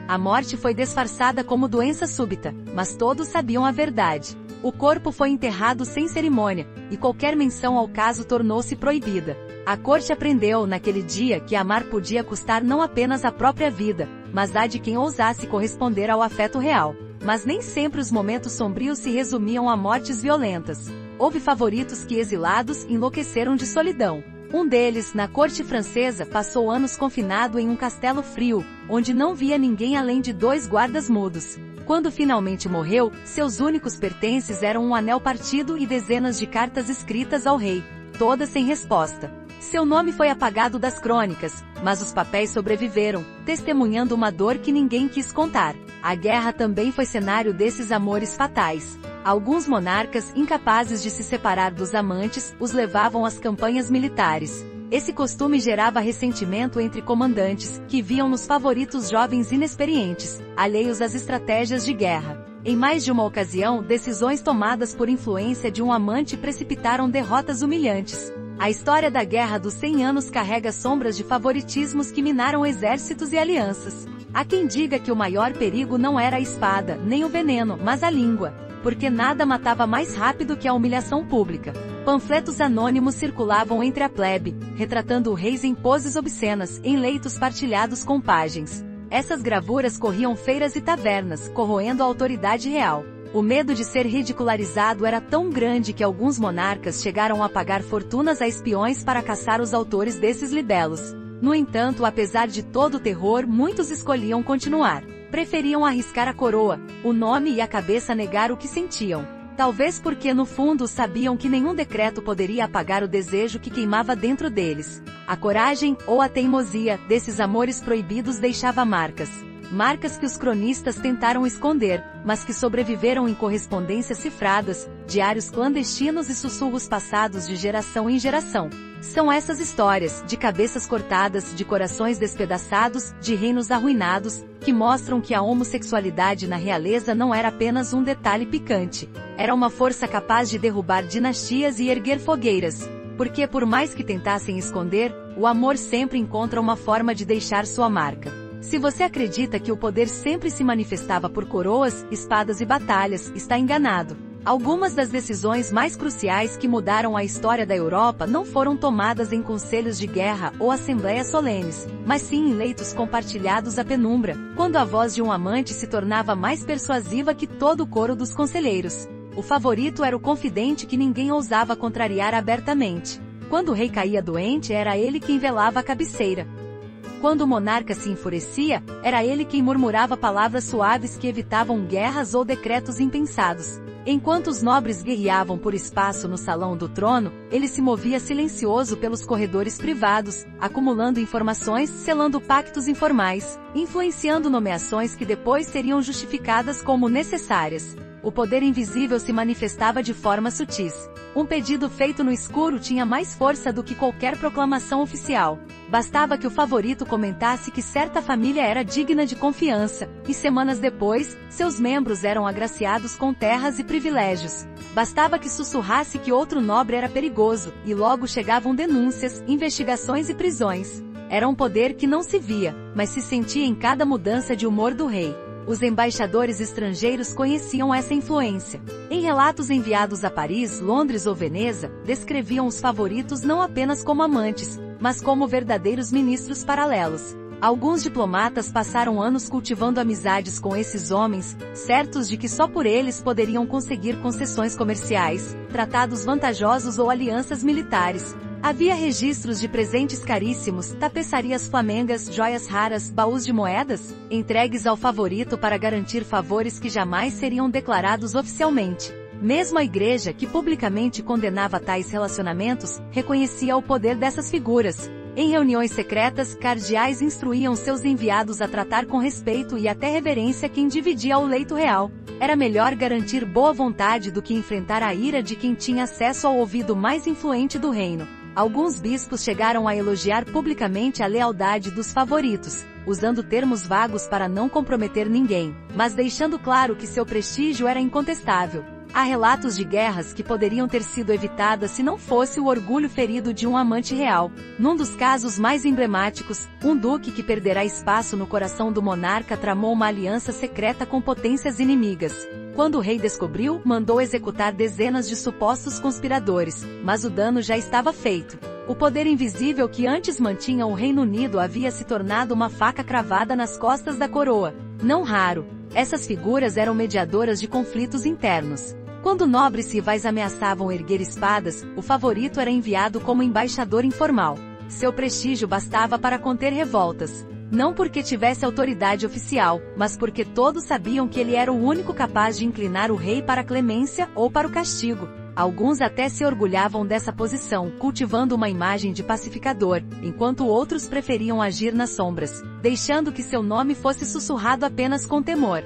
A morte foi disfarçada como doença súbita, mas todos sabiam a verdade. O corpo foi enterrado sem cerimônia, e qualquer menção ao caso tornou-se proibida. A corte aprendeu naquele dia que amar podia custar não apenas a própria vida, mas a de quem ousasse corresponder ao afeto real. Mas nem sempre os momentos sombrios se resumiam a mortes violentas. Houve favoritos que, exilados, enlouqueceram de solidão. Um deles, na corte francesa, passou anos confinado em um castelo frio, onde não via ninguém além de 2 guardas mudos. Quando finalmente morreu, seus únicos pertences eram um anel partido e dezenas de cartas escritas ao rei, todas sem resposta. Seu nome foi apagado das crônicas, mas os papéis sobreviveram, testemunhando uma dor que ninguém quis contar. A guerra também foi cenário desses amores fatais. Alguns monarcas, incapazes de se separar dos amantes, os levavam às campanhas militares. Esse costume gerava ressentimento entre comandantes, que viam nos favoritos jovens inexperientes, alheios às estratégias de guerra. Em mais de uma ocasião, decisões tomadas por influência de um amante precipitaram derrotas humilhantes. A história da Guerra dos 100 Anos carrega sombras de favoritismos que minaram exércitos e alianças. Há quem diga que o maior perigo não era a espada, nem o veneno, mas a língua, porque nada matava mais rápido que a humilhação pública. Panfletos anônimos circulavam entre a plebe, retratando reis em poses obscenas, em leitos partilhados com pajens. Essas gravuras corriam feiras e tavernas, corroendo a autoridade real. O medo de ser ridicularizado era tão grande que alguns monarcas chegaram a pagar fortunas a espiões para caçar os autores desses libelos. No entanto, apesar de todo o terror, muitos escolhiam continuar. Preferiam arriscar a coroa, o nome e a cabeça negar o que sentiam. Talvez porque no fundo sabiam que nenhum decreto poderia apagar o desejo que queimava dentro deles. A coragem, ou a teimosia, desses amores proibidos deixava marcas. marcas que os cronistas tentaram esconder, mas que sobreviveram em correspondências cifradas, diários clandestinos e sussurros passados de geração em geração. São essas histórias, de cabeças cortadas, de corações despedaçados, de reinos arruinados, que mostram que a homossexualidade na realeza não era apenas um detalhe picante. Era uma força capaz de derrubar dinastias e erguer fogueiras. Porque por mais que tentassem esconder, o amor sempre encontra uma forma de deixar sua marca. Se você acredita que o poder sempre se manifestava por coroas, espadas e batalhas, está enganado. Algumas das decisões mais cruciais que mudaram a história da Europa não foram tomadas em conselhos de guerra ou assembleias solenes, mas sim em leitos compartilhados à penumbra, quando a voz de um amante se tornava mais persuasiva que todo o coro dos conselheiros. O favorito era o confidente que ninguém ousava contrariar abertamente. Quando o rei caía doente, era ele quem velava a cabeceira. Quando o monarca se enfurecia, era ele quem murmurava palavras suaves que evitavam guerras ou decretos impensados. Enquanto os nobres guerreavam por espaço no salão do trono, ele se movia silencioso pelos corredores privados, acumulando informações, selando pactos informais, influenciando nomeações que depois seriam justificadas como necessárias. O poder invisível se manifestava de forma sutis. Um pedido feito no escuro tinha mais força do que qualquer proclamação oficial. Bastava que o favorito comentasse que certa família era digna de confiança, e semanas depois, seus membros eram agraciados com terras e privilégios. Bastava que sussurrasse que outro nobre era perigoso, e logo chegavam denúncias, investigações e prisões. Era um poder que não se via, mas se sentia em cada mudança de humor do rei. Os embaixadores estrangeiros conheciam essa influência. Em relatos enviados a Paris, Londres ou Veneza, descreviam os favoritos não apenas como amantes, mas como verdadeiros ministros paralelos. Alguns diplomatas passaram anos cultivando amizades com esses homens, certos de que só por eles poderiam conseguir concessões comerciais, tratados vantajosos ou alianças militares. Havia registros de presentes caríssimos, tapeçarias flamengas, joias raras, baús de moedas, entregues ao favorito para garantir favores que jamais seriam declarados oficialmente. Mesmo a igreja, que publicamente condenava tais relacionamentos, reconhecia o poder dessas figuras. Em reuniões secretas, cardeais instruíam seus enviados a tratar com respeito e até reverência quem dividia o leito real. Era melhor garantir boa vontade do que enfrentar a ira de quem tinha acesso ao ouvido mais influente do reino. Alguns bispos chegaram a elogiar publicamente a lealdade dos favoritos, usando termos vagos para não comprometer ninguém, mas deixando claro que seu prestígio era incontestável. Há relatos de guerras que poderiam ter sido evitadas se não fosse o orgulho ferido de um amante real. Num dos casos mais emblemáticos, um duque que perderá espaço no coração do monarca tramou uma aliança secreta com potências inimigas. Quando o rei descobriu, mandou executar dezenas de supostos conspiradores, mas o dano já estava feito. O poder invisível que antes mantinha o Reino Unido havia se tornado uma faca cravada nas costas da coroa. Não raro, essas figuras eram mediadoras de conflitos internos. Quando nobres rivais ameaçavam erguer espadas, o favorito era enviado como embaixador informal. Seu prestígio bastava para conter revoltas. Não porque tivesse autoridade oficial, mas porque todos sabiam que ele era o único capaz de inclinar o rei para a clemência ou para o castigo. Alguns até se orgulhavam dessa posição, cultivando uma imagem de pacificador, enquanto outros preferiam agir nas sombras, deixando que seu nome fosse sussurrado apenas com temor.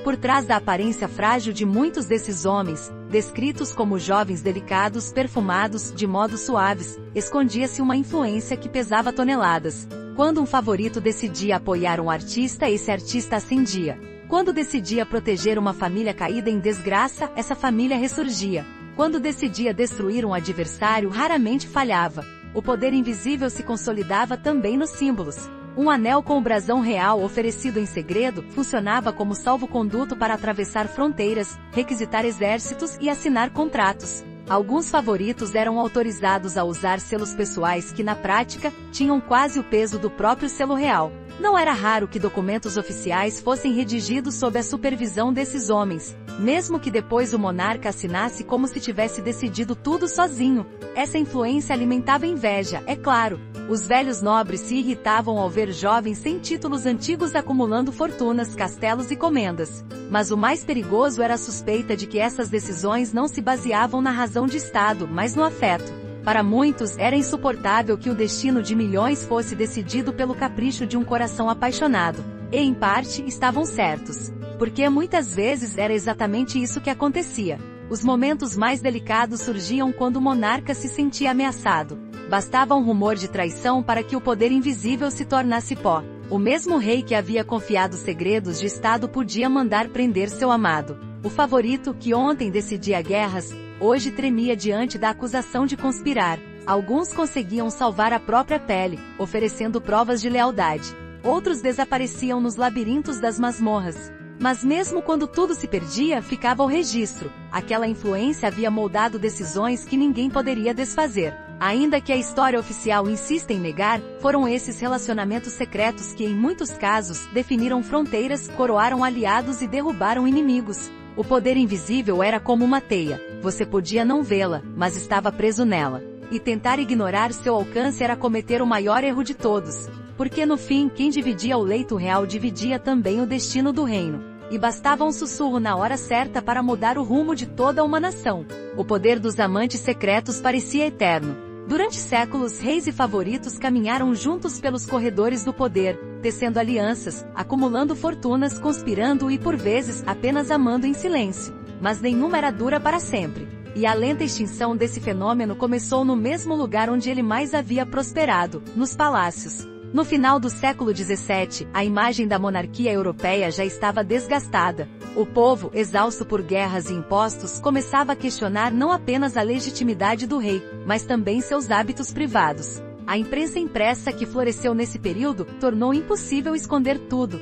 Por trás da aparência frágil de muitos desses homens, descritos como jovens delicados, perfumados, de modos suaves, escondia-se uma influência que pesava toneladas. Quando um favorito decidia apoiar um artista, esse artista ascendia. Quando decidia proteger uma família caída em desgraça, essa família ressurgia. Quando decidia destruir um adversário, raramente falhava. O poder invisível se consolidava também nos símbolos. Um anel com o brasão real oferecido em segredo funcionava como salvo-conduto para atravessar fronteiras, requisitar exércitos e assinar contratos. Alguns favoritos eram autorizados a usar selos pessoais que, na prática, tinham quase o peso do próprio selo real. Não era raro que documentos oficiais fossem redigidos sob a supervisão desses homens, mesmo que depois o monarca assinasse como se tivesse decidido tudo sozinho. Essa influência alimentava inveja, é claro. Os velhos nobres se irritavam ao ver jovens sem títulos antigos acumulando fortunas, castelos e comendas. Mas o mais perigoso era a suspeita de que essas decisões não se baseavam na razão de Estado, mas no afeto. Para muitos, era insuportável que o destino de milhões fosse decidido pelo capricho de um coração apaixonado. E em parte, estavam certos. Porque muitas vezes era exatamente isso que acontecia. Os momentos mais delicados surgiam quando o monarca se sentia ameaçado. Bastava um rumor de traição para que o poder invisível se tornasse pó. O mesmo rei que havia confiado segredos de Estado podia mandar prender seu amado. O favorito, que ontem decidia guerras, hoje tremia diante da acusação de conspirar. Alguns conseguiam salvar a própria pele, oferecendo provas de lealdade. Outros desapareciam nos labirintos das masmorras. Mas mesmo quando tudo se perdia, ficava o registro. Aquela influência havia moldado decisões que ninguém poderia desfazer. Ainda que a história oficial insista em negar, foram esses relacionamentos secretos que, em muitos casos, definiram fronteiras, coroaram aliados e derrubaram inimigos. O poder invisível era como uma teia. Você podia não vê-la, mas estava preso nela. E tentar ignorar seu alcance era cometer o maior erro de todos. Porque no fim, quem dividia o leito real dividia também o destino do reino. E bastava um sussurro na hora certa para mudar o rumo de toda uma nação. O poder dos amantes secretos parecia eterno. Durante séculos, reis e favoritos caminharam juntos pelos corredores do poder, tecendo alianças, acumulando fortunas, conspirando e por vezes, apenas amando em silêncio. Mas nenhuma era dura para sempre. E a lenta extinção desse fenômeno começou no mesmo lugar onde ele mais havia prosperado, nos palácios. No final do século XVII, a imagem da monarquia europeia já estava desgastada. O povo, exausto por guerras e impostos, começava a questionar não apenas a legitimidade do rei, mas também seus hábitos privados. A imprensa impressa que floresceu nesse período tornou impossível esconder tudo.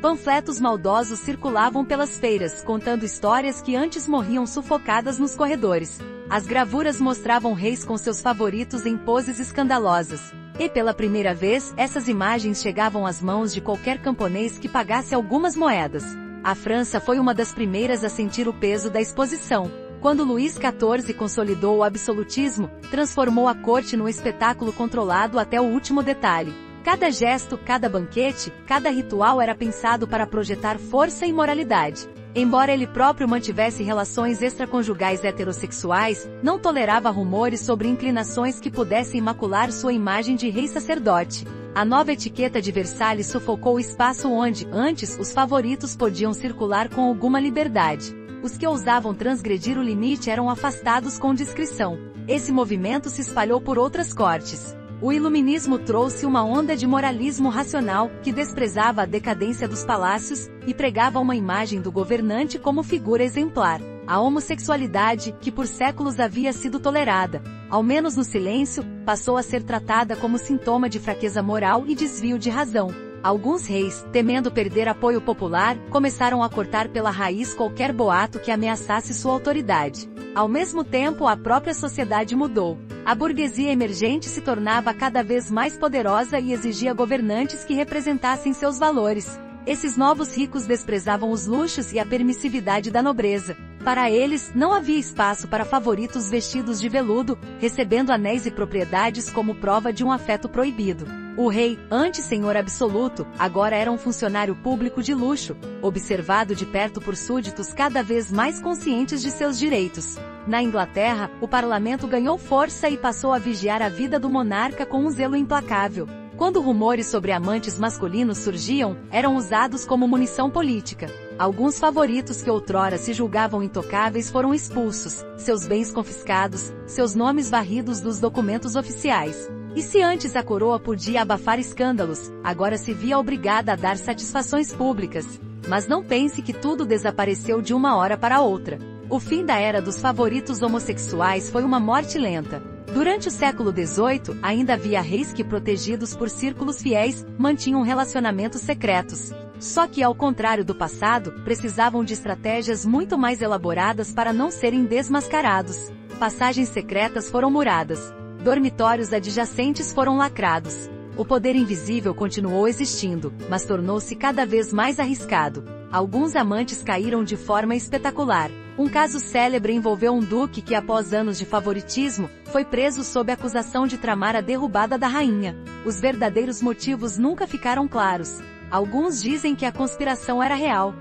Panfletos maldosos circulavam pelas feiras, contando histórias que antes morriam sufocadas nos corredores. As gravuras mostravam reis com seus favoritos em poses escandalosas. E pela primeira vez, essas imagens chegavam às mãos de qualquer camponês que pagasse algumas moedas. A França foi uma das primeiras a sentir o peso da exposição. Quando Luís XIV consolidou o absolutismo, transformou a corte num espetáculo controlado até o último detalhe. Cada gesto, cada banquete, cada ritual era pensado para projetar força e moralidade. Embora ele próprio mantivesse relações extraconjugais heterossexuais, não tolerava rumores sobre inclinações que pudessem macular sua imagem de rei sacerdote. A nova etiqueta de Versalhes sufocou o espaço onde, antes, os favoritos podiam circular com alguma liberdade. Os que ousavam transgredir o limite eram afastados com discrição. Esse movimento se espalhou por outras cortes. O iluminismo trouxe uma onda de moralismo racional, que desprezava a decadência dos palácios, e pregava uma imagem do governante como figura exemplar. A homossexualidade, que por séculos havia sido tolerada, ao menos no silêncio, passou a ser tratada como sintoma de fraqueza moral e desvio de razão. Alguns reis, temendo perder apoio popular, começaram a cortar pela raiz qualquer boato que ameaçasse sua autoridade. Ao mesmo tempo, a própria sociedade mudou. A burguesia emergente se tornava cada vez mais poderosa e exigia governantes que representassem seus valores. Esses novos ricos desprezavam os luxos e a permissividade da nobreza. Para eles, não havia espaço para favoritos vestidos de veludo, recebendo anéis e propriedades como prova de um afeto proibido. O rei, antes senhor absoluto, agora era um funcionário público de luxo, observado de perto por súditos cada vez mais conscientes de seus direitos. Na Inglaterra, o parlamento ganhou força e passou a vigiar a vida do monarca com um zelo implacável. Quando rumores sobre amantes masculinos surgiam, eram usados como munição política. Alguns favoritos que outrora se julgavam intocáveis foram expulsos, seus bens confiscados, seus nomes varridos dos documentos oficiais. E se antes a coroa podia abafar escândalos, agora se via obrigada a dar satisfações públicas. Mas não pense que tudo desapareceu de uma hora para outra. O fim da era dos favoritos homossexuais foi uma morte lenta. Durante o século XVIII, ainda havia reis que, protegidos por círculos fiéis, mantinham relacionamentos secretos. Só que, ao contrário do passado, precisavam de estratégias muito mais elaboradas para não serem desmascarados. Passagens secretas foram muradas. Dormitórios adjacentes foram lacrados. O poder invisível continuou existindo, mas tornou-se cada vez mais arriscado. Alguns amantes caíram de forma espetacular. Um caso célebre envolveu um duque que, após anos de favoritismo, foi preso sob acusação de tramar a derrubada da rainha. Os verdadeiros motivos nunca ficaram claros. Alguns dizem que a conspiração era real.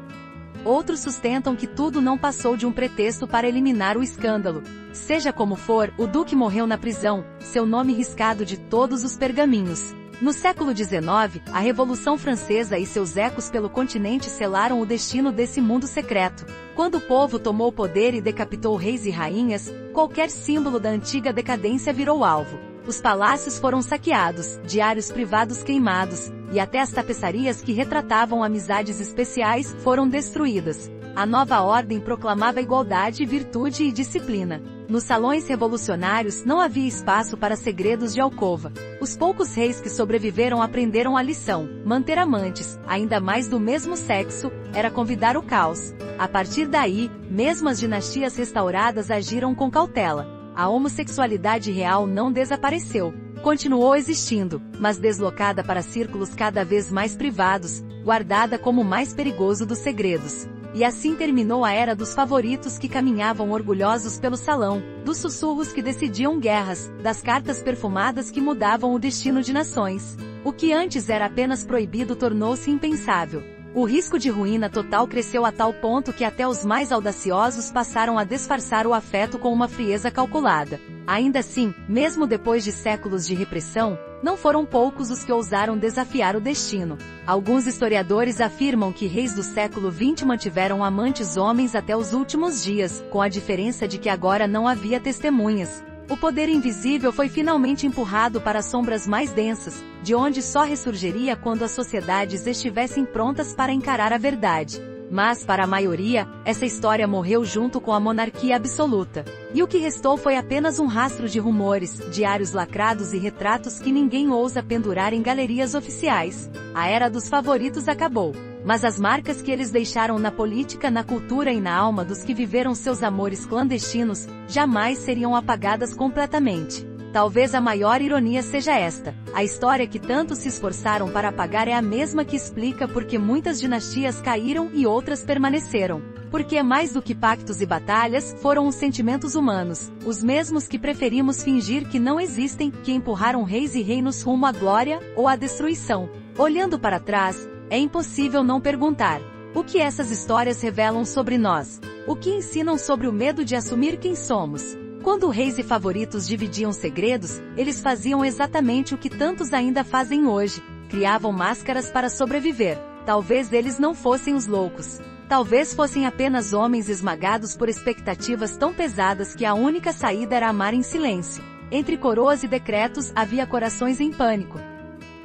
Outros sustentam que tudo não passou de um pretexto para eliminar o escândalo. Seja como for, o duque morreu na prisão, seu nome riscado de todos os pergaminhos. No século XIX, a Revolução Francesa e seus ecos pelo continente selaram o destino desse mundo secreto. Quando o povo tomou o poder e decapitou reis e rainhas, qualquer símbolo da antiga decadência virou alvo. Os palácios foram saqueados, diários privados queimados, e até as tapeçarias que retratavam amizades especiais foram destruídas. A nova ordem proclamava igualdade, virtude e disciplina. Nos salões revolucionários não havia espaço para segredos de alcova. Os poucos reis que sobreviveram aprenderam a lição: manter amantes, ainda mais do mesmo sexo, era convidar o caos. A partir daí, mesmo as dinastias restauradas agiram com cautela. A homossexualidade real não desapareceu. Continuou existindo, mas deslocada para círculos cada vez mais privados, guardada como o mais perigoso dos segredos. E assim terminou a era dos favoritos que caminhavam orgulhosos pelo salão, dos sussurros que decidiam guerras, das cartas perfumadas que mudavam o destino de nações. O que antes era apenas proibido tornou-se impensável. O risco de ruína total cresceu a tal ponto que até os mais audaciosos passaram a disfarçar o afeto com uma frieza calculada. Ainda assim, mesmo depois de séculos de repressão, não foram poucos os que ousaram desafiar o destino. Alguns historiadores afirmam que reis do século XX mantiveram amantes homens até os últimos dias, com a diferença de que agora não havia testemunhas. O poder invisível foi finalmente empurrado para as sombras mais densas, de onde só ressurgiria quando as sociedades estivessem prontas para encarar a verdade. Mas, para a maioria, essa história morreu junto com a monarquia absoluta. E o que restou foi apenas um rastro de rumores, diários lacrados e retratos que ninguém ousa pendurar em galerias oficiais. A era dos favoritos acabou. Mas as marcas que eles deixaram na política, na cultura e na alma dos que viveram seus amores clandestinos, jamais seriam apagadas completamente. Talvez a maior ironia seja esta: a história que tanto se esforçaram para apagar é a mesma que explica por que muitas dinastias caíram e outras permaneceram. Porque mais do que pactos e batalhas, foram os sentimentos humanos, os mesmos que preferimos fingir que não existem, que empurraram reis e reinos rumo à glória, ou à destruição. Olhando para trás, é impossível não perguntar: o que essas histórias revelam sobre nós? O que ensinam sobre o medo de assumir quem somos? Quando reis e favoritos dividiam segredos, eles faziam exatamente o que tantos ainda fazem hoje: criavam máscaras para sobreviver. Talvez eles não fossem os loucos. Talvez fossem apenas homens esmagados por expectativas tão pesadas que a única saída era amar em silêncio. Entre coroas e decretos havia corações em pânico.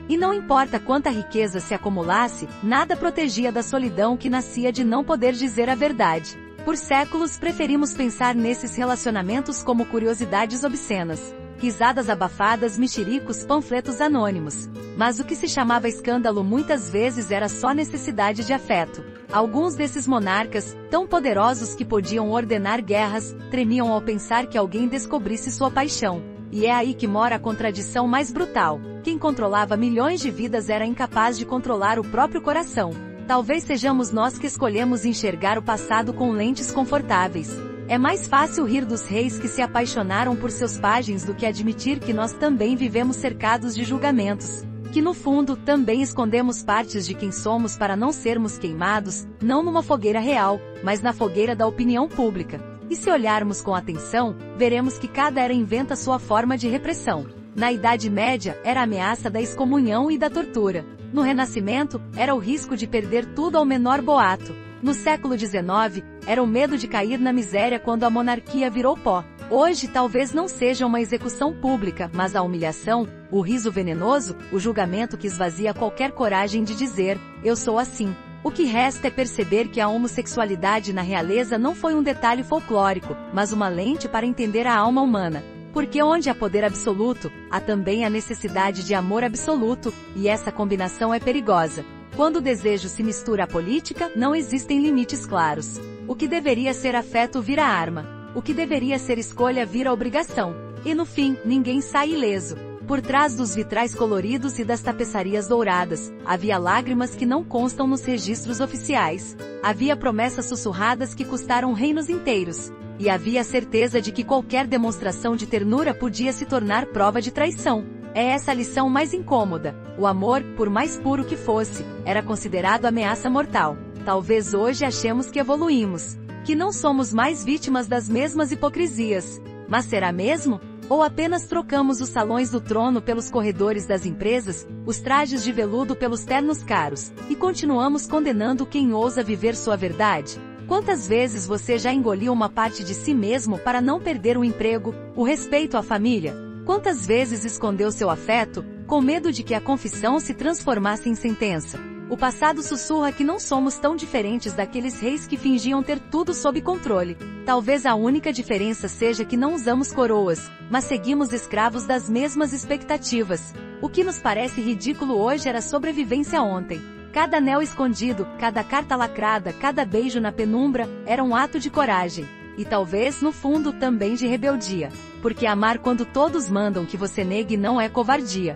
E não importa quanta riqueza se acumulasse, nada protegia da solidão que nascia de não poder dizer a verdade. Por séculos preferimos pensar nesses relacionamentos como curiosidades obscenas. Risadas abafadas, mexericos, panfletos anônimos. Mas o que se chamava escândalo muitas vezes era só necessidade de afeto. Alguns desses monarcas, tão poderosos que podiam ordenar guerras, tremiam ao pensar que alguém descobrisse sua paixão. E é aí que mora a contradição mais brutal: quem controlava milhões de vidas era incapaz de controlar o próprio coração. Talvez sejamos nós que escolhemos enxergar o passado com lentes confortáveis. É mais fácil rir dos reis que se apaixonaram por seus pajens do que admitir que nós também vivemos cercados de julgamentos. Que no fundo, também escondemos partes de quem somos para não sermos queimados, não numa fogueira real, mas na fogueira da opinião pública. E se olharmos com atenção, veremos que cada era inventa sua forma de repressão. Na Idade Média, era a ameaça da excomunhão e da tortura. No Renascimento, era o risco de perder tudo ao menor boato. No século XIX, era o medo de cair na miséria quando a monarquia virou pó. Hoje talvez não seja uma execução pública, mas a humilhação, o riso venenoso, o julgamento que esvazia qualquer coragem de dizer: eu sou assim. O que resta é perceber que a homossexualidade na realeza não foi um detalhe folclórico, mas uma lente para entender a alma humana. Porque onde há poder absoluto, há também a necessidade de amor absoluto, e essa combinação é perigosa. Quando o desejo se mistura à política, não existem limites claros. O que deveria ser afeto vira arma. O que deveria ser escolha vira obrigação. E no fim, ninguém sai ileso. Por trás dos vitrais coloridos e das tapeçarias douradas, havia lágrimas que não constam nos registros oficiais. Havia promessas sussurradas que custaram reinos inteiros. E havia a certeza de que qualquer demonstração de ternura podia se tornar prova de traição. É essa a lição mais incômoda. O amor, por mais puro que fosse, era considerado ameaça mortal. Talvez hoje achemos que evoluímos, que não somos mais vítimas das mesmas hipocrisias. Mas será mesmo? Ou apenas trocamos os salões do trono pelos corredores das empresas, os trajes de veludo pelos ternos caros, e continuamos condenando quem ousa viver sua verdade? Quantas vezes você já engoliu uma parte de si mesmo para não perder o emprego, o respeito à família? Quantas vezes escondeu seu afeto, com medo de que a confissão se transformasse em sentença? O passado sussurra que não somos tão diferentes daqueles reis que fingiam ter tudo sob controle. Talvez a única diferença seja que não usamos coroas, mas seguimos escravos das mesmas expectativas. O que nos parece ridículo hoje era sobrevivência ontem. Cada anel escondido, cada carta lacrada, cada beijo na penumbra, era um ato de coragem. E talvez, no fundo, também de rebeldia. Porque amar quando todos mandam que você negue não é covardia.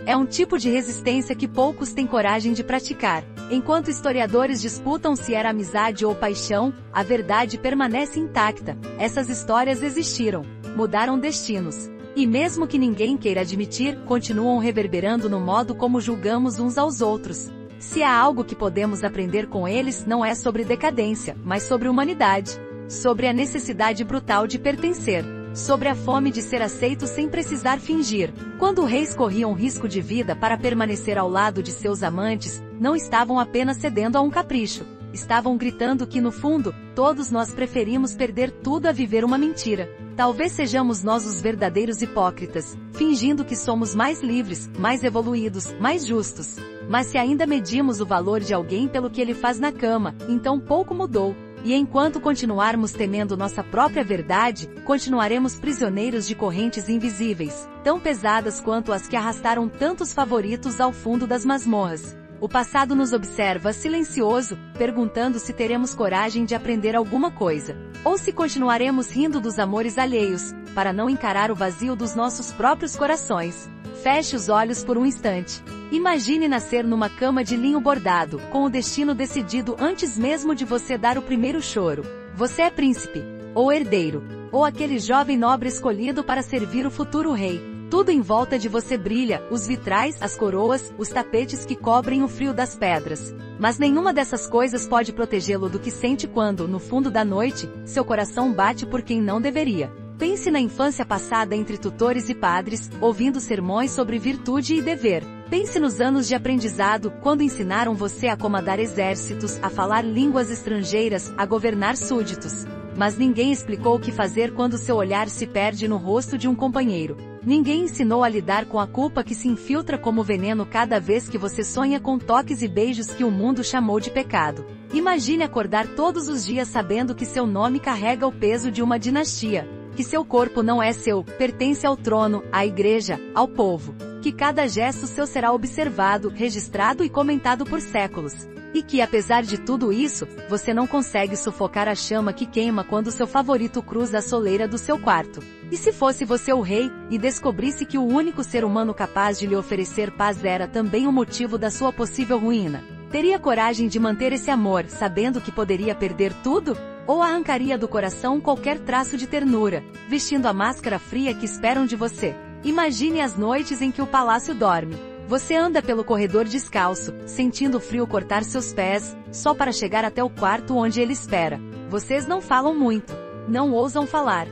É um tipo de resistência que poucos têm coragem de praticar. Enquanto historiadores disputam se era amizade ou paixão, a verdade permanece intacta. Essas histórias existiram, mudaram destinos. E mesmo que ninguém queira admitir, continuam reverberando no modo como julgamos uns aos outros. Se há algo que podemos aprender com eles, não é sobre decadência, mas sobre humanidade. Sobre a necessidade brutal de pertencer. Sobre a fome de ser aceito sem precisar fingir. Quando reis corriam risco de vida para permanecer ao lado de seus amantes, não estavam apenas cedendo a um capricho. Estavam gritando que no fundo, todos nós preferimos perder tudo a viver uma mentira. Talvez sejamos nós os verdadeiros hipócritas, fingindo que somos mais livres, mais evoluídos, mais justos. Mas se ainda medimos o valor de alguém pelo que ele faz na cama, então pouco mudou. E enquanto continuarmos temendo nossa própria verdade, continuaremos prisioneiros de correntes invisíveis, tão pesadas quanto as que arrastaram tantos favoritos ao fundo das masmorras. O passado nos observa silencioso, perguntando se teremos coragem de aprender alguma coisa. Ou se continuaremos rindo dos amores alheios, para não encarar o vazio dos nossos próprios corações. Feche os olhos por um instante. Imagine nascer numa cama de linho bordado, com o destino decidido antes mesmo de você dar o primeiro choro. Você é príncipe, ou herdeiro, ou aquele jovem nobre escolhido para servir o futuro rei. Tudo em volta de você brilha, os vitrais, as coroas, os tapetes que cobrem o frio das pedras. Mas nenhuma dessas coisas pode protegê-lo do que sente quando, no fundo da noite, seu coração bate por quem não deveria. Pense na infância passada entre tutores e padres, ouvindo sermões sobre virtude e dever. Pense nos anos de aprendizado, quando ensinaram você a comandar exércitos, a falar línguas estrangeiras, a governar súditos. Mas ninguém explicou o que fazer quando seu olhar se perde no rosto de um companheiro. Ninguém ensinou a lidar com a culpa que se infiltra como veneno cada vez que você sonha com toques e beijos que o mundo chamou de pecado. Imagine acordar todos os dias sabendo que seu nome carrega o peso de uma dinastia. Que seu corpo não é seu, pertence ao trono, à igreja, ao povo. Que cada gesto seu será observado, registrado e comentado por séculos. E que, apesar de tudo isso, você não consegue sufocar a chama que queima quando seu favorito cruza a soleira do seu quarto. E se fosse você o rei, e descobrisse que o único ser humano capaz de lhe oferecer paz era também o motivo da sua possível ruína? Teria coragem de manter esse amor, sabendo que poderia perder tudo? Ou arrancaria do coração qualquer traço de ternura, vestindo a máscara fria que esperam de você? Imagine as noites em que o palácio dorme. Você anda pelo corredor descalço, sentindo o frio cortar seus pés, só para chegar até o quarto onde ele espera. Vocês não falam muito. Não ousam falar.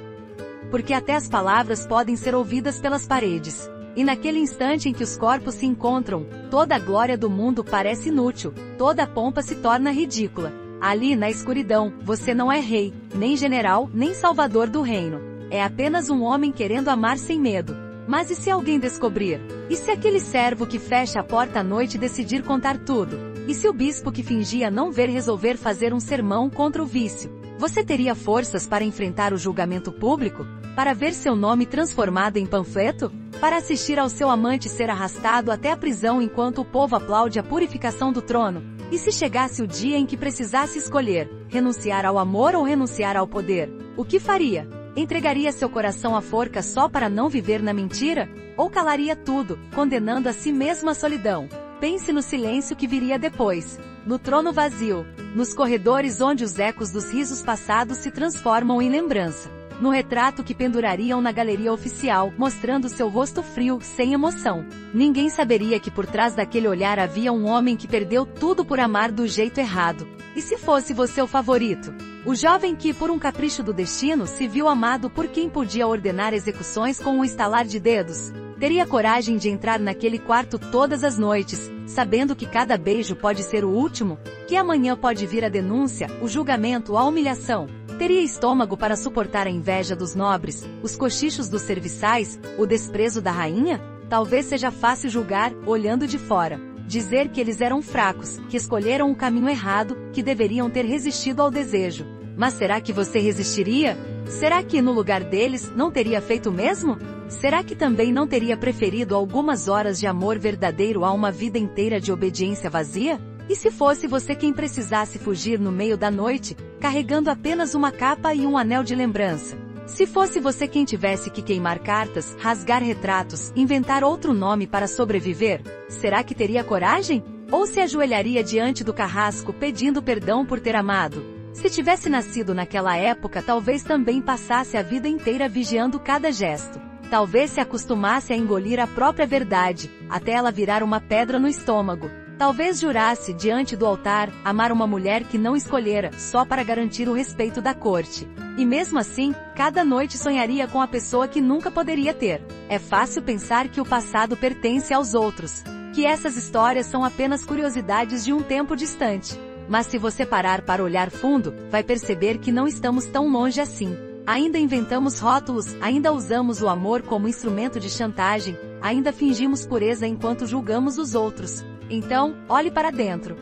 Porque até as palavras podem ser ouvidas pelas paredes. E naquele instante em que os corpos se encontram, toda a glória do mundo parece inútil, toda a pompa se torna ridícula. Ali na escuridão, você não é rei, nem general, nem salvador do reino. É apenas um homem querendo amar sem medo. Mas e se alguém descobrir? E se aquele servo que fecha a porta à noite decidir contar tudo? E se o bispo que fingia não ver resolver fazer um sermão contra o vício? Você teria forças para enfrentar o julgamento público? Para ver seu nome transformado em panfleto? Para assistir ao seu amante ser arrastado até a prisão enquanto o povo aplaude a purificação do trono? E se chegasse o dia em que precisasse escolher, renunciar ao amor ou renunciar ao poder? O que faria? Entregaria seu coração à forca só para não viver na mentira? Ou calaria tudo, condenando a si mesmo à solidão? Pense no silêncio que viria depois. No trono vazio. Nos corredores onde os ecos dos risos passados se transformam em lembrança. No retrato que pendurariam na galeria oficial, mostrando seu rosto frio, sem emoção. Ninguém saberia que por trás daquele olhar havia um homem que perdeu tudo por amar do jeito errado. E se fosse você o favorito? O jovem que, por um capricho do destino, se viu amado por quem podia ordenar execuções com um estalar de dedos, teria coragem de entrar naquele quarto todas as noites, sabendo que cada beijo pode ser o último, que amanhã pode vir a denúncia, o julgamento, a humilhação. Teria estômago para suportar a inveja dos nobres, os cochichos dos serviçais, o desprezo da rainha? Talvez seja fácil julgar, olhando de fora. Dizer que eles eram fracos, que escolheram o caminho errado, que deveriam ter resistido ao desejo. Mas será que você resistiria? Será que no lugar deles não teria feito o mesmo? Será que também não teria preferido algumas horas de amor verdadeiro a uma vida inteira de obediência vazia? E se fosse você quem precisasse fugir no meio da noite, carregando apenas uma capa e um anel de lembrança? Se fosse você quem tivesse que queimar cartas, rasgar retratos, inventar outro nome para sobreviver, será que teria coragem? Ou se ajoelharia diante do carrasco pedindo perdão por ter amado? Se tivesse nascido naquela época, talvez também passasse a vida inteira vigiando cada gesto. Talvez se acostumasse a engolir a própria verdade, até ela virar uma pedra no estômago. Talvez jurasse, diante do altar, amar uma mulher que não escolhera, só para garantir o respeito da corte. E mesmo assim, cada noite sonharia com a pessoa que nunca poderia ter. É fácil pensar que o passado pertence aos outros, que essas histórias são apenas curiosidades de um tempo distante. Mas se você parar para olhar fundo, vai perceber que não estamos tão longe assim. Ainda inventamos rótulos, ainda usamos o amor como instrumento de chantagem, ainda fingimos pureza enquanto julgamos os outros. Então, olhe para dentro.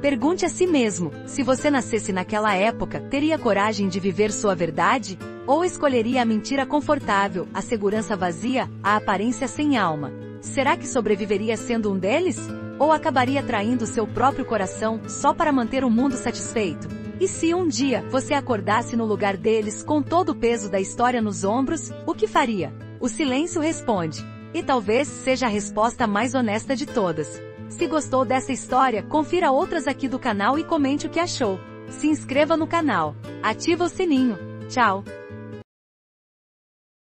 Pergunte a si mesmo, se você nascesse naquela época, teria coragem de viver sua verdade? Ou escolheria a mentira confortável, a segurança vazia, a aparência sem alma? Será que sobreviveria sendo um deles? Ou acabaria traindo seu próprio coração, só para manter o mundo satisfeito? E se um dia, você acordasse no lugar deles com todo o peso da história nos ombros, o que faria? O silêncio responde. E talvez seja a resposta mais honesta de todas. Se gostou dessa história, confira outras aqui do canal e comente o que achou. Se inscreva no canal. Ativa o sininho. Tchau!